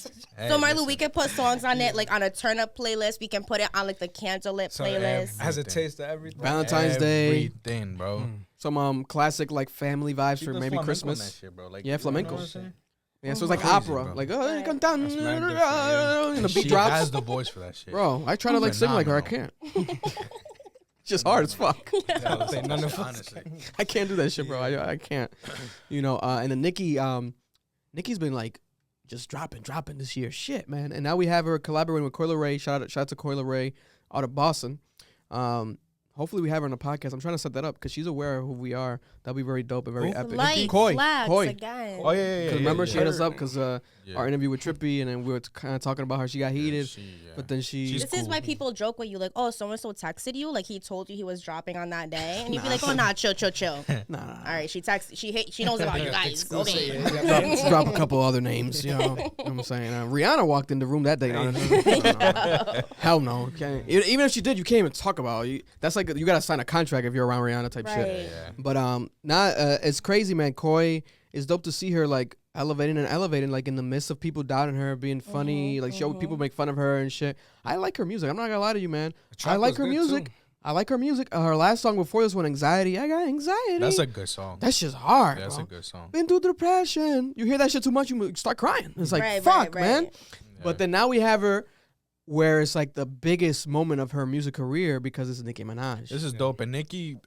So Marloon, we can put songs on it like on a turn up playlist. We can put it on like the candlelit playlist. Has a taste of everything. Valentine's Day. Everything, bro. Some classic like family vibes for maybe Christmas. That shit, bro. Like, yeah, flamenco. Yeah, so it's like crazy, opera. Bro. Like, oh, cantan. And the beat she drops. has the voice for that shit. Bro, I try to like sing like her. I can't. It's just hard as fuck. Honestly. I can't do that shit, bro. I can't. You know, and then Nicki's been like just dropping this year. Shit, man. And now we have her collaborating with Coi Leray. Shout out to Coi Leray out of Boston. Hopefully we have her on the podcast. I'm trying to set that up because she's aware of who we are. That'll be very dope and very epic. Coi. Oh yeah. Because remember she hit us up because our interview with Trippy, and then we were kind of talking about her. She got heated, but then This is why people joke with you like, oh, so and so texted you, like he told you he was dropping on that day, and you'd be like, oh, nah, chill. Nah. All right, she knows about you guys. Okay. Drop a couple other names, you know what I'm saying? Rihanna walked in the room that day. Hell no. Even if she did, you can't even talk about it. That's like you gotta sign a contract if you're around Rihanna type shit. Yeah. But it's crazy, man. Coi, it's dope to see her like elevating like in the midst of people doubting her, being funny. Like people make fun of her and shit. I like her music. I'm not gonna lie to you, man. I like her music. Too. I like her music. Her last song before this one, Anxiety. I got anxiety. That's a good song. That shit's hard. That's bro. A good song. Been through depression. You hear that shit too much, you start crying. It's like fuck, man. Yeah. But then now we have her. Where it's like the biggest moment of her music career because it's Nicki Minaj. This is dope. And Nicki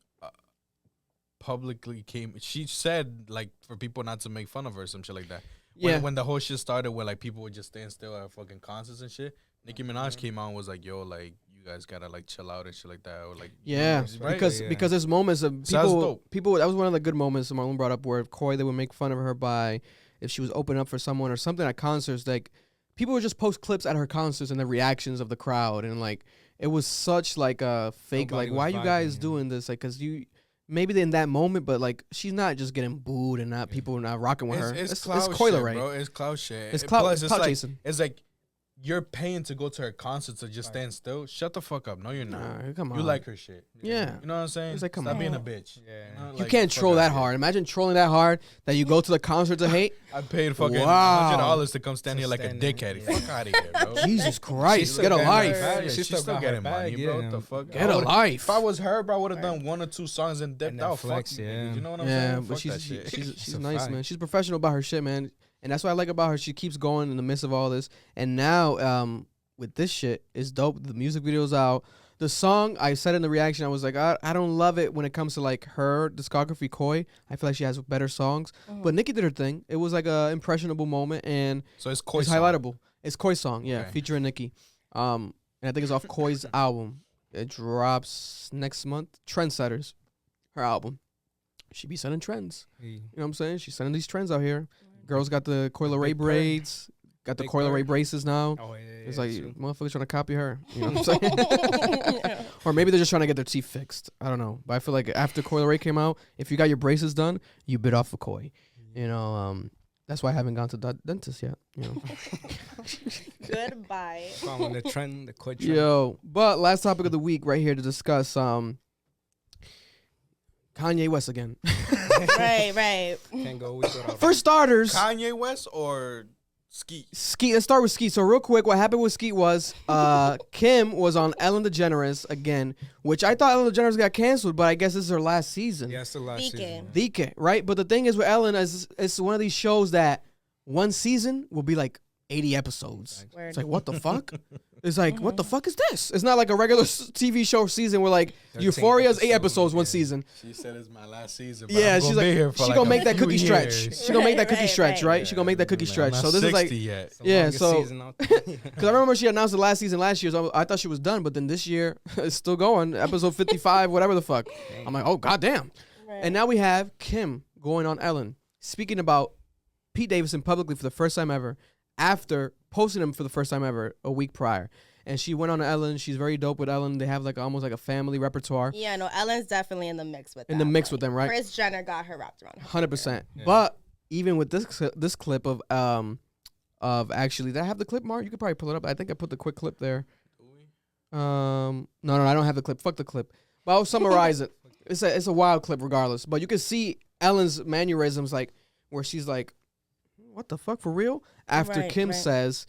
publicly she said like for people not to make fun of her or some shit like that. When the whole shit started where like people would just stand still at fucking concerts and shit, Nicki Minaj came out and was like, yo, like you guys gotta like chill out and shit like that. Or like because there's moments of people that was one of the good moments Marloon brought up where Coi, they would make fun of her by if she was opening up for someone or something at concerts, like people would just post clips at her concerts and the reactions of the crowd, and like it was such like a fake. Nobody like, why you guys doing this? Like, cause you maybe in that moment, but like she's not just getting booed and not people not rocking with her. It's Coi Leray, bro. It's clout shit. It's clout chasing. It's like you're paying to go to her concert to just stand still. Shut the fuck up. No, you're not. Nah, come on. You like her shit. Yeah. You know what I'm saying? It's like, come Stop on. being a bitch. Yeah. You can't troll that hard. Imagine trolling that hard that you go to the concert to hate. I paid fucking $100 to come stand here like a dickhead. Fuck out of here, bro. Jesus Christ. Get a life. She's still getting money, bro. What the fuck? Get a life. If I was her, bro, I would have done 1 or 2 songs in depth out. Fuck you know what I'm saying? Yeah, but she's nice, man. She's professional about her shit, man. And that's what I like about her. She keeps going in the midst of all this. And now, with this shit, it's dope. The music video's out. The song, I said in the reaction, I was like, I don't love it when it comes to like her discography, Koi. I feel like she has better songs. But Nicki did her thing. It was like a impressionable moment, and so it's Koi's highlightable. It's Koi's song, yeah, okay. featuring Nicki. And I think it's off Koi's album. It drops next month. Trendsetters, her album. She be sending trends. You know what I'm saying? She's sending these trends out here. Girls got the Coil Ray braids. Got the Coil Ray braces now. Oh, yeah, it's like, motherfuckers trying to copy her. You know what I'm saying? Or maybe they're just trying to get their teeth fixed. I don't know. But I feel like after Coil Ray came out, if you got your braces done, you bit off a Koi. You know, that's why I haven't gone to the dentist yet. You know. Goodbye. Following the trend, the Koi trend. Yo, but last topic of the week right here to discuss Kanye West again. Right. Can't go For starters. Kanye West or Skeet? Let's start with Skeet. So real quick, what happened with Skeet was Kim was on Ellen DeGeneres again, which I thought Ellen DeGeneres got canceled, but I guess this is her last season. Yeah, it's the last season. Dike, right? But the thing is with Ellen, is it's one of these shows that one season will be like 80 episodes. Word. It's like, what the fuck? It's like, what the fuck is this? It's not like a regular TV show season where like Euphoria's 8 episodes one season. She said it's my last season. But yeah, I'm she's like, she gonna make that cookie stretch. She gonna make that cookie stretch, right? Yeah, she gonna make that cookie stretch. So this is like, yet. yeah. So because I remember she announced the last season last year, so I thought she was done, but then this year it's still going. Episode 55, whatever the fuck. I'm like, oh goddamn. Right. And now we have Kim going on Ellen, speaking about Pete Davidson publicly for the first time ever, after posting him for the first time ever a week prior. And she went on to Ellen. She's very dope with Ellen. They have like almost like a family repertoire. Yeah, no, Ellen's definitely in the mix with them. In the mix with them, right? Kris Jenner got her wrapped around her. 100%. Yeah. But even with this clip of actually, did I have the clip, Mark? You could probably pull it up. I think I put the quick clip there. No, I don't have the clip. Fuck the clip. But I'll summarize it. It's a wild clip regardless. But you can see Ellen's mannerisms, like where she's like, what the fuck, for real? After Kim says,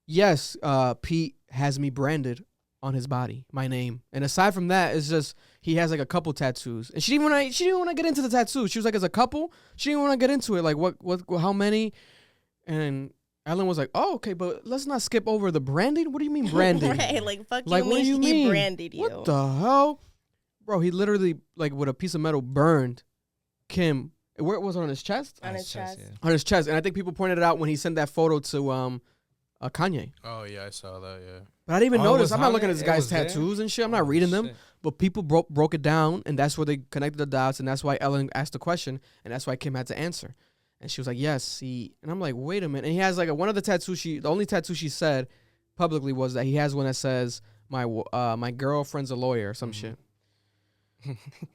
yes, Pete has me branded on his body, my name. And aside from that, it's just he has like a couple tattoos. And she didn't want to get into the tattoos. She was like, as a couple, she didn't want to get into it. Like what how many? And Ellen was like, oh, okay, but let's not skip over the branding. What do you mean branding? Right, like fuck like, you mean he mean? Branded you. What the hell? Bro, he literally like with a piece of metal burned Kim. Where was it, on his chest? On his chest. Yeah. On his chest. And I think people pointed it out when he sent that photo to Kanye. Oh, yeah, I saw that, yeah. But I didn't even notice. I'm not looking at this guy's tattoos and shit. I'm not reading them. But people broke it down, and that's where they connected the dots, and that's why Ellen asked the question, and that's why Kim had to answer. And she was like, yes, he... And I'm like, wait a minute. And he has like one of the tattoos the only tattoo she said publicly was that he has one that says, my girlfriend's a lawyer or some shit.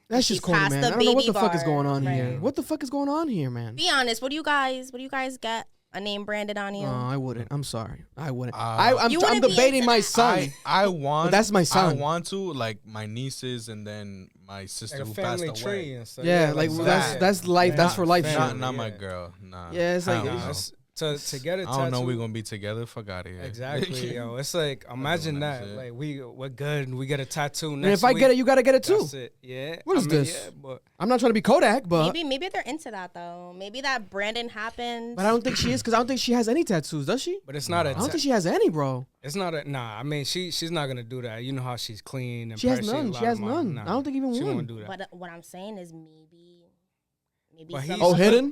That's just corny, man. I don't know what the fuck is going on here. What the fuck is going on here, man? Be honest. What do you guys get a name branded on you? Oh, I wouldn't. I'm sorry. I wouldn't. I'm debating my son. I want. But that's my son. I want to, like, my nieces and then my sister like who passed away. And stuff. Yeah, like that's life. That's for life. Not my girl. Nah. Yeah, it's like to get a tattoo. I don't know we're gonna be together. Fuck out of here. Exactly, yo. It's like, imagine that. Like we're good and we get a tattoo next week. And if I get it, you gotta get it too. That's it. Yeah. What is this? Yeah, but I'm not trying to be Kodak, but maybe they're into that though. Maybe that Brandon happened. But I don't think she is, because I don't think she has any tattoos, does she? But it's not I don't think she has any, bro. It's not a nah. I mean, she's not gonna do that. You know how she's clean and she has none. She has none. Nah, I don't think even she one. won't do that. But what I'm saying is maybe hidden?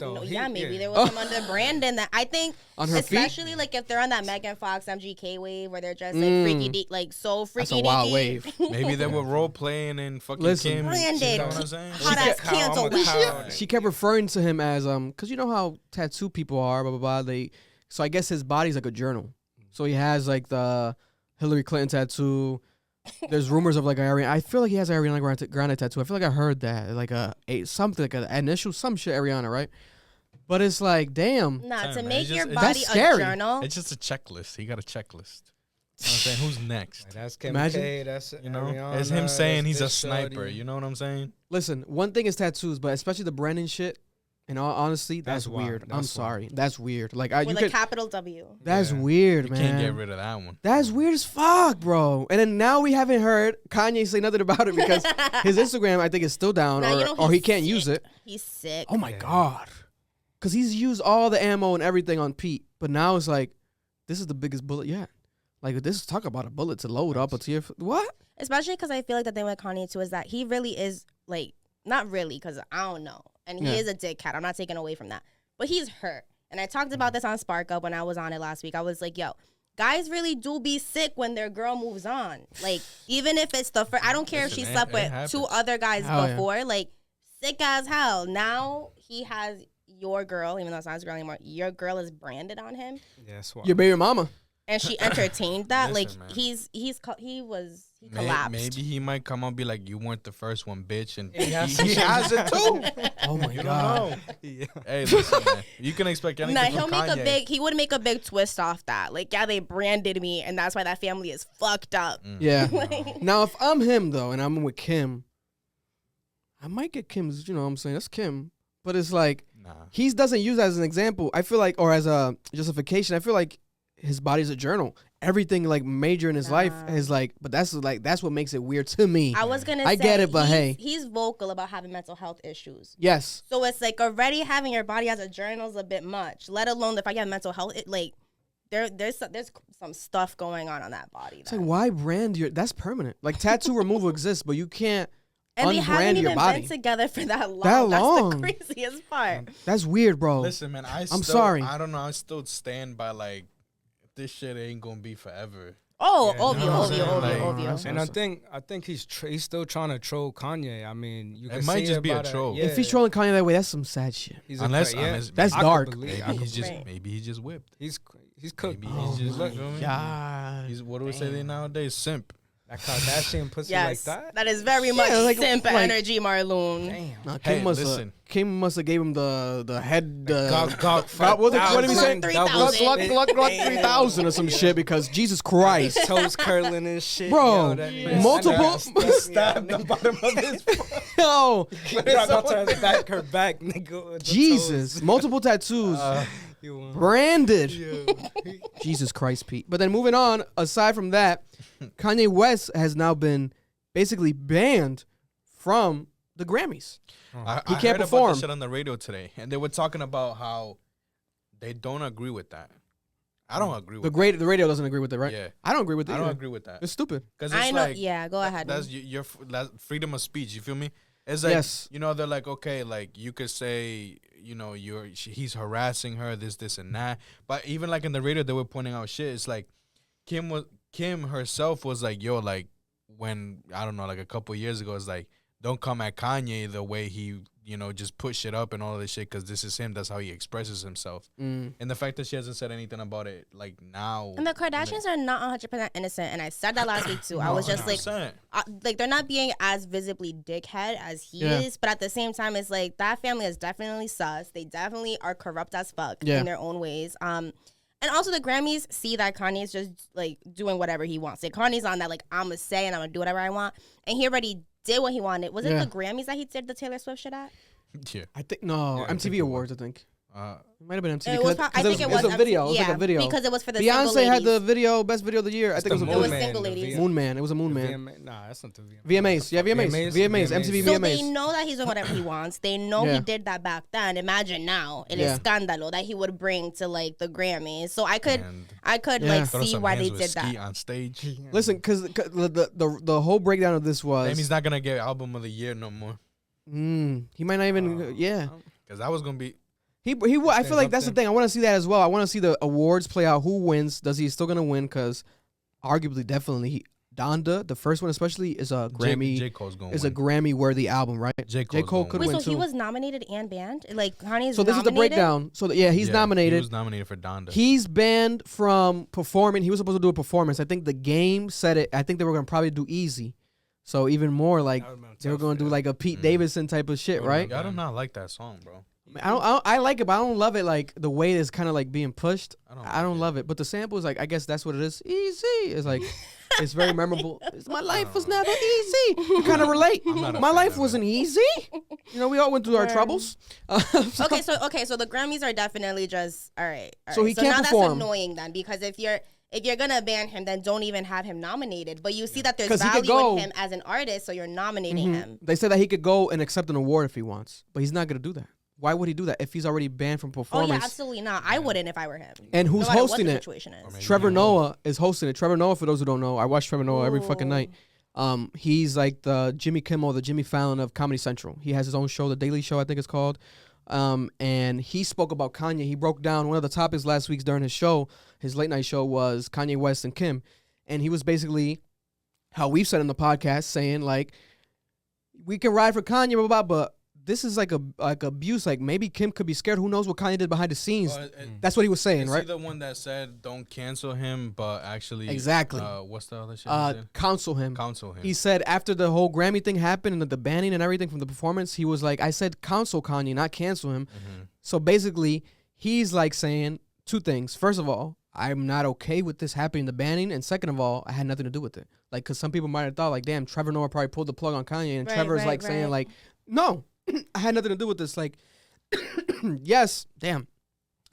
Maybe there was some under Brandon that I think, on her especially feet? Like if they're on that Megan Fox MGK wave where they're just like freaky deep, like so freaky. That's a wild wave. Maybe they were role playing and fucking Kim. Brandon, you know what I'm saying? She kept referring to him as because you know how tattoo people are, blah blah blah. So I guess his body's like a journal. So he has like the Hillary Clinton tattoo. There's rumors of like I feel like he has an Ariana Grande tattoo. I feel like I heard that like something like an initial some shit Ariana, right? But it's like, damn. Nah, to make your body a journal. It's just a checklist. He got a checklist. You know what I'm saying? Who's next? Like, that's Kim K, that's Ariana, it's him saying he's a sniper. You know what I'm saying? Listen, one thing is tattoos, but especially the Brandon shit. In all honesty, that's weird. I'm sorry. That's weird. Like with a capital W. That's weird, man. You can't get rid of that one. That's weird as fuck, bro. And then now we haven't heard Kanye say nothing about it because his Instagram, I think, is still down, or he can't use it. He's sick. Oh my god. Because he's used all the ammo and everything on Pete, but now it's like, this is the biggest bullet yet. Like this, talk about a bullet to load up a tier. What? Especially because I feel like the thing with Kanye too is that he really is like not really because I don't know, and he is a dickhead. I'm not taking away from that, but he's hurt. And I talked about this on Spark Up when I was on it last week. I was like, yo, guys really do be sick when their girl moves on. Like even if it's the first, I don't care if she slept with 2 other guys before. Like sick as hell. Now he has your girl, even though it's not his girl anymore. Your girl is branded on him. Yeah, your baby mama. And she entertained that. Listen, like man. he collapsed. Maybe he might come up and be like, "You weren't the first one, bitch," and He has he has it too. Oh my You god. don't know. Hey, listen, man. You can expect anything Nah, from he'll make Kanye. he would make a big twist off that. Like, yeah, they branded me, and that's why that family is fucked up. Yeah. Now, if I'm him though, and I'm with Kim, I might get Kim's. You know what I'm saying? That's Kim. But it's like he doesn't use that as an example. I feel like, or as a justification. I feel like his body's a journal. Everything like major in his life is like, but that's what makes it weird to me. I was gonna I say, get it, but hey, he's vocal about having mental health issues. Yes. So it's like already having your body as a journal is a bit much. Let alone if I get mental health, there's some stuff going on that body. It's like, why brand your? That's permanent. Like tattoo removal exists, but you can't. And they haven't your even body. been together for that long. That long. That's the craziest part. That's weird, bro. Listen, man. I'm sorry. I don't know. I still stand by like this shit ain't gonna be forever. Oh, Yeah, obvio. And I think he's still trying to troll Kanye. I mean, you can It might see just be a about troll. If he's trolling Kanye that way, that's some sad shit. Unless that's dark. Maybe he's just whipped. He's cooked. Maybe he's just look. God. He's what do we say nowadays? Simp. That Kardashian pussy like that. That is very much simp energy, Marloon. Damn. Nah, Hey, listen. Kim must have gave him the head. What did he say? 3,000. Gluck 3,000 or some shit because Jesus Christ. Toes curling and shit. Bro, multiple. Stabbed the bottom of his. Yo, her back, nigga. Jesus, multiple tattoos. Branded. Jesus Christ, Pete. But then moving on, aside from that, Kanye West has now been basically banned from the Grammys. He can't heard perform. about this shit on the radio today, and they were talking about how they don't agree with that. I don't agree with the radio doesn't agree with it, right? Yeah. I don't agree with it. I don't either. agree with that. It's stupid. Because I know. Yeah, go ahead. That's your freedom of speech. You feel me? It's like, you know, they're like, okay, like you could say, you know, he's harassing her, this and that. But even like in the radio, they were pointing out shit. It's like Kim herself was like, yo, like when, I don't know, like a couple years ago, it's like, don't come at Kanye the way he, you know, just put shit up and all this shit because this is him. That's how he expresses himself. And the fact that she hasn't said anything about it, like now. And the Kardashians are not 100% innocent. And I said that last week too. I was just like they're not being as visibly dickhead as he is. But at the same time, it's like that family is definitely sus. They definitely are corrupt as fuck in their own ways. And also the Grammys see that Kanye's just like doing whatever he wants. Like Kanye's on that like I'm gonna say and I'm gonna do whatever I want. And he already did what he wanted. Was it the Grammys that he did the Taylor Swift shit at? Yeah. I think MTV Awards. I think it might have been MTV. I think it was a video. It was like a video because it was for the Beyonce had the video, best video of the year. I think it was Single Ladies. Moon Man. It was a Moon Man. Nah, that's not the VMAs. Yeah, VMAs. MTV So VMAs. they know that he's doing whatever he wants. They know he did that back then. Imagine now, el escándalo that he would bring to like the Grammys. So I could like see why they did that on stage. Listen, because the whole breakdown of this was he's not gonna get album of the year no more. He might not even because that was gonna be. I feel like that's the thing. I want to see that as well. I want to see the awards play out. Who wins? Does he still gonna win? Because arguably, definitely, Donda, the first one especially, is a Grammy. J. Cole's gonna is win. a Grammy worthy album, right? J. Cole could win so too. he was nominated and banned. Like Kanye's. So this is the breakdown. So he's nominated. He was nominated for Donda. He's banned from performing. He was supposed to do a performance. I think the game said it. I think they were gonna probably do Easy. So even more like they were gonna do like a Pete Davidson type of shit, right? I do not like that song, bro. I like it, but I don't love it. Like the way it's kind of like being pushed. I don't love it. But the sample is like, I guess that's what it is. Easy. It's like, it's very memorable. My life was never easy. You kind of relate. My life wasn't easy. You know, we all went through our troubles. So the Grammys are definitely just all right. So he can't now perform. That's annoying then because if you're gonna ban him, then don't even have him nominated. But you see that there's value in him as an artist, so you're nominating him. They said that he could go and accept an award if he wants, but he's not gonna do that. Why would he do that if he's already banned from Oh performance? yeah, absolutely not. I wouldn't if I were him. And who's no matter hosting what the it? situation is. Trevor Noah is hosting it. Trevor Noah, for those who don't know, I watch Trevor Noah every fucking night. He's like the Jimmy Kimmel, the Jimmy Fallon of Comedy Central. He has his own show, The Daily Show, I think it's called. And he spoke about Kanye. He broke down one of the topics last week during his show, his late night show, was Kanye West and Kim. And he was basically how we've said in the podcast, saying like, we can ride for Kanye, blah, blah, blah, but this is like abuse. Like maybe Kim could be scared. Who knows what Kanye did behind the scenes? That's what he was saying, right? Is he the one that said don't cancel him, but actually exactly. What's the other shit? Counsel him. Counsel him. He said after the whole Grammy thing happened and the banning and everything from the performance, he was like, I said counsel Kanye, not cancel him. So basically, he's like saying two things. First of all, I'm not okay with this happening, the banning, and second of all, I had nothing to do with it. Like, because some people might have thought like, damn, Trevor Noah probably pulled the plug on Kanye, and Trevor's like saying like, no. I had nothing to do with this. Like, yes, damn.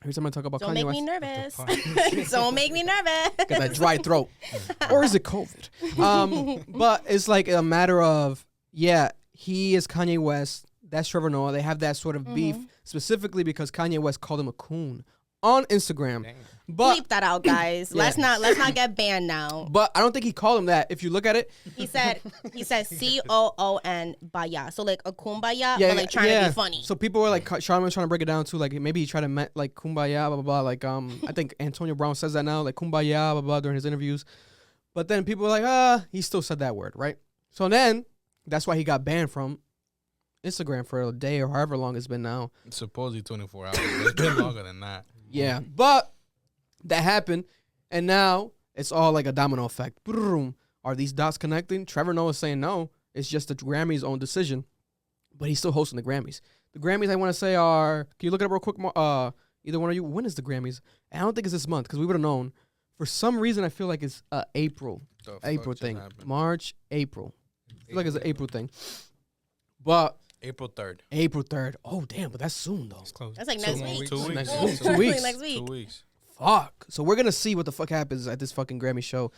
Every time I talk about Don't Kanye make me West, nervous. Don't make me nervous. Got that dry throat. Or is it COVID? But it's like a matter of, yeah, he is Kanye West. That's Trevor Noah. They have that sort of beef specifically because Kanye West called him a coon on Instagram. Dang. But bleep that out, guys. Yeah. Let's not get banned now. But I don't think he called him that. If you look at it, he said COON baya. So like a kumbaya, but like trying to be funny. So people were like, Charlamagne's trying to break it down too. Like maybe he tried to like kumbaya, blah blah blah. Like I think Antonio Brown says that now, like kumbaya, blah blah, during his interviews. But then people were like, he still said that word, right? So then that's why he got banned from Instagram for a day or however long it's been now. It's supposedly 24 hours. It's been longer than that. Yeah, but that happened, and now it's all like a domino effect. Boom. Are these dots connecting? Trevor Noah is saying no. It's just the Grammys' own decision, but he's still hosting the Grammys. The Grammys, I want to say, are... Can you look it up real quick? Either one of you. When is the Grammys? I don't think it's this month because we would have known. For some reason, I feel like it's April. April thing. March, April. I feel like it's an April thing. But... April 3rd. April 3rd. Oh, damn, but that's soon, though. It's close. That's like next week. 2 weeks. Next week. 2 weeks. Next week. 2 weeks. Fuck. So we're going to see what the fuck happens at this fucking Grammy show.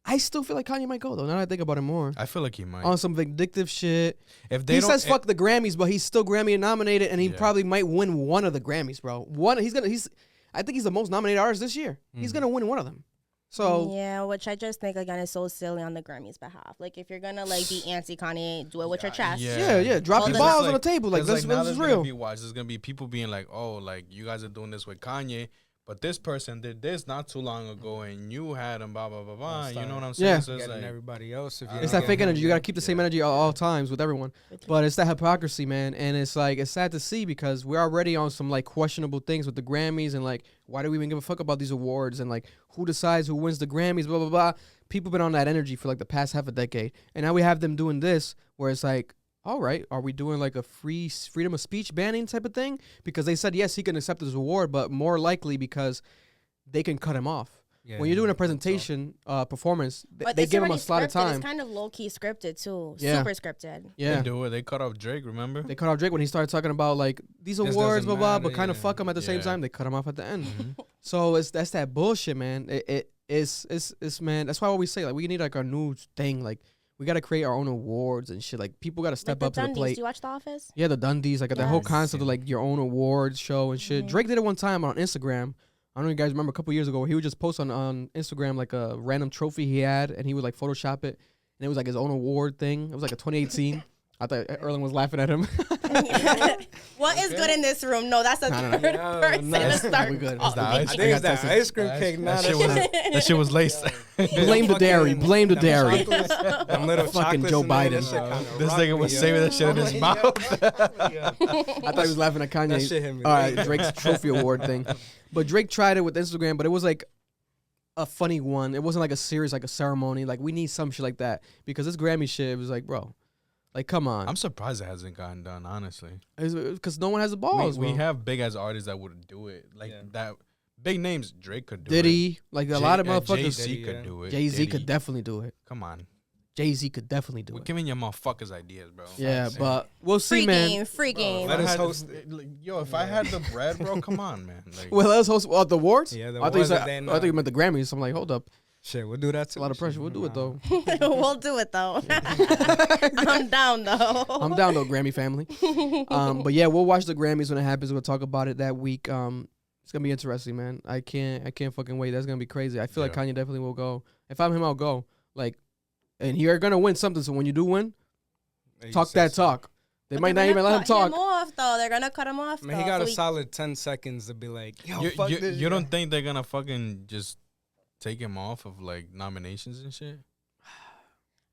I still feel like Kanye might go, though, now that I think about it more. I feel like he might. On some vindictive shit. If they he says fuck the Grammys, but he's still Grammy nominated, and he probably might win one of the Grammys, bro. I think he's the most nominated artist this year. He's going to win one of them. So yeah, which I just think again is so silly on the Grammys' behalf. Like if you're gonna like be anti Kanye, do it with your chest. Yeah. Drop your balls on the table. Like this is real. There's gonna be people being like, oh, like you guys are doing this with Kanye, but this person did this not too long ago, and you had him, blah blah blah blah. You know what I'm saying? Yeah. So it's like everybody else. It's that fake energy. You gotta keep the same energy at all times with everyone. But it's that hypocrisy, man. And it's like it's sad to see because we're already on some like questionable things with the Grammys and like why do we even give a fuck about these awards and like who decides who wins the Grammys, blah blah blah. People been on that energy for like the past half a decade, and now we have them doing this where it's like, all right, are we doing like a freedom of speech banning type of thing? Because they said yes, he can accept this award, but more likely because they can cut him off. Yeah, when you're doing a presentation performance, they give him a slot of time. It's kind of low key scripted too, super scripted. Yeah, they do it. They cut off Drake. Remember? They cut off Drake when he started talking about like these awards, blah blah, but kind of fuck him at the same time. They cut him off at the end. So that's that bullshit, man. It's man. That's why I always say like we need like our new thing. Like we got to create our own awards and shit. Like people got to step up to the plate. Do you watch The Office? Yeah, the Dundies, like that whole concept of like your own awards show and shit. Drake did it one time on Instagram. I don't know if you guys remember a couple years ago where he would just post on Instagram like a random trophy he had and he would like Photoshop it and it was like his own award thing. It was like a 2018. I thought Erlen was laughing at him. What is good in this room? No, that's a third person to start. We good. I think it's that ice cream cake. That shit was laced. Blame the dairy. Blame the dairy. I'm little fucking Joe Biden. This nigga was saving that shit in his mouth. I thought he was laughing at Kanye. All right, Drake's trophy award thing. But Drake tried it with Instagram, but it was like a funny one. It wasn't like a series, like a ceremony. Like we need some shit like that because this Grammy shit, it was like, bro. Like, come on. I'm surprised it hasn't gotten done, honestly. Because no one has the balls. We have big ass artists that would do it. Like that. Big names, Drake could do it. Diddy, like a lot of motherfuckers. Jay-Z could do it. Jay-Z could definitely do it. Come on. Jay-Z could definitely do it. We're giving your motherfuckers ideas, bro. Yeah, but we'll see, man. Free game. Let us host. Yo, if I had the bread, bro, come on, man. Like, well, let us host the awards? Yeah, I thought you meant the Grammys. I'm like, hold up. Shit, we'll do that too. A lot of pressure. We'll do it though. We'll do it though. I'm down though. I'm down though, Grammy family. But yeah, we'll watch the Grammys when it happens. We'll talk about it that week. It's gonna be interesting, man. I can't fucking wait. That's gonna be crazy. I feel like Kanye definitely will go. If I'm him, I'll go. Like, and you're gonna win something. So when you do win, talk that talk. They might not even let him talk. Him off though. They're gonna cut him off. Man, he got a solid 10 seconds to be like, yo, fuck this. You don't think they're gonna fucking just take him off of like nominations and shit?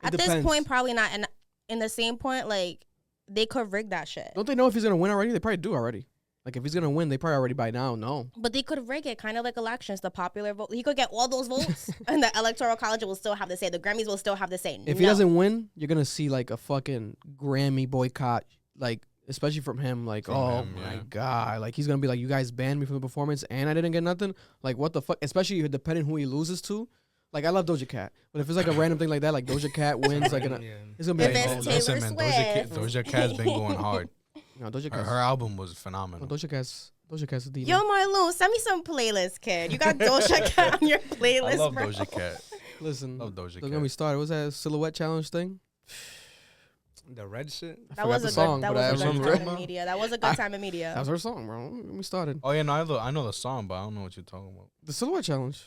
At this point, probably not. And in the same point, like they could rig that shit. Don't they know if he's gonna win already? They probably do already. Like if he's gonna win, they probably already by now know. But they could rig it, kind of like elections. The popular vote, he could get all those votes, and the electoral college will still have the say. The Grammys will still have the say. If he doesn't win, you're gonna see like a fucking Grammy boycott, like especially from him. Like, my god, like he's gonna be like, you guys banned me from the performance, and I didn't get nothing. Like, what the fuck? Especially depending who he loses to. Like, I love Doja Cat, but if it's like a random thing like that, like Doja Cat wins, like it's gonna be like, listen, man, Doja Cat's been going hard. No, Doja Cat. Her album was phenomenal. No, Doja Cat's a demon. Yo, Marloon, send me some playlists, kid. You got Doja Cat on your playlist, I love bro. Doja Cat. Listen, love Doja Cat. Don't get me started. What's that silhouette challenge thing? The red shit. That was a good time in media. That was a good time in media. That was her song, bro. We started. Oh yeah, no, I know the song, but I don't know what you're talking about. The silhouette challenge.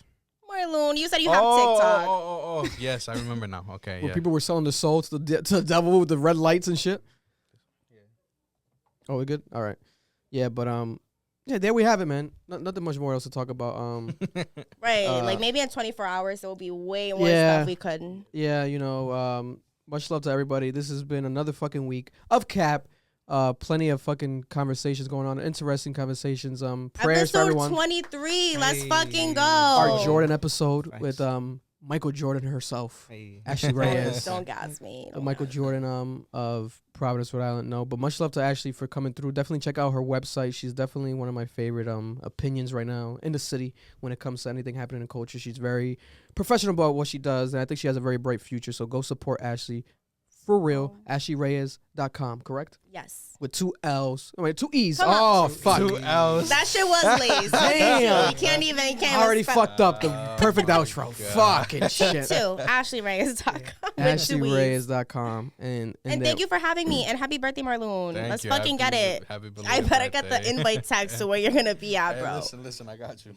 Marloon, you said you have TikTok. Oh, yes, I remember now. Okay, where people were selling the soul to the devil with the red lights and shit. Yeah. Oh, we good? All right. Yeah, but yeah, there we have it, man. Nothing much more else to talk about. Right, like maybe in 24 hours there will be way more stuff we couldn't. Yeah, you know, much love to everybody. This has been another fucking week of Cap. Plenty of fucking conversations going on, interesting conversations. Prayers for everyone. Episode 23, let's fucking go. Our Jordan episode with Michael Jordan herself, Ashley Reyes. Don't gas me. Michael Jordan of Providence, Rhode Island. No, but much love to Ashley for coming through. Definitely check out her website. She's definitely one of my favorite opinions right now in the city when it comes to anything happening in culture. She's very professional about what she does, and I think she has a very bright future. So go support Ashley. For real, AshleyReyes.com, correct? Yes. With 2 L's. I mean, 2 E's. Come oh, on. fuck. 2 L's. That shit was lazy. Damn. You can't even. I already fucked up the perfect outro. Fucking shit. Too. AshleyReyes.com. AshleyReyes.com. And thank you for having me. And happy birthday, Marloon. Let's fucking get it. Happy I better get the invite text to where you're going to be at, bro. Listen, I got you.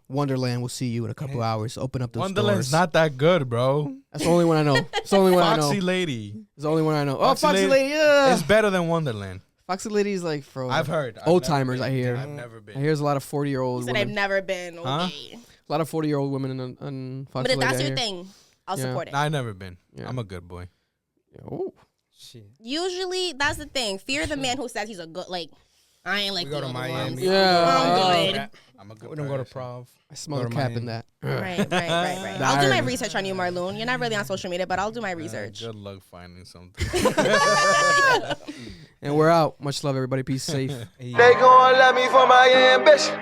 Wonderland, we'll see you in a couple hours. Open up those Wonderland's doors. not that good, bro. That's the only one I know. It's the only one I know. Foxy Lady. It's the only one I know. Oh, Foxy Lady. Yeah. It's better than Wonderland. Foxy Lady is like for I've heard. old timers, I hear. I've never been. I hear there's a lot of 40-year-old women. I've never been. Okay. Huh? A lot of 40-year-old women in Foxy Lady. But if that's your thing, I'll support it. Nah, I've never been. Yeah. I'm a good boy. Oh. Shit. Usually, that's the thing. Fear the man who says he's a good, like, I ain't like we go to Miami. Yeah. I'm good. I'm a good we don't go to Prov. I smell the cap in that. Right. I'll do my research on you, Marloon. You're not really on social media, but I'll do my research. Good luck finding something. And we're out. Much love, everybody. Be safe. They gon' love me for my ambition.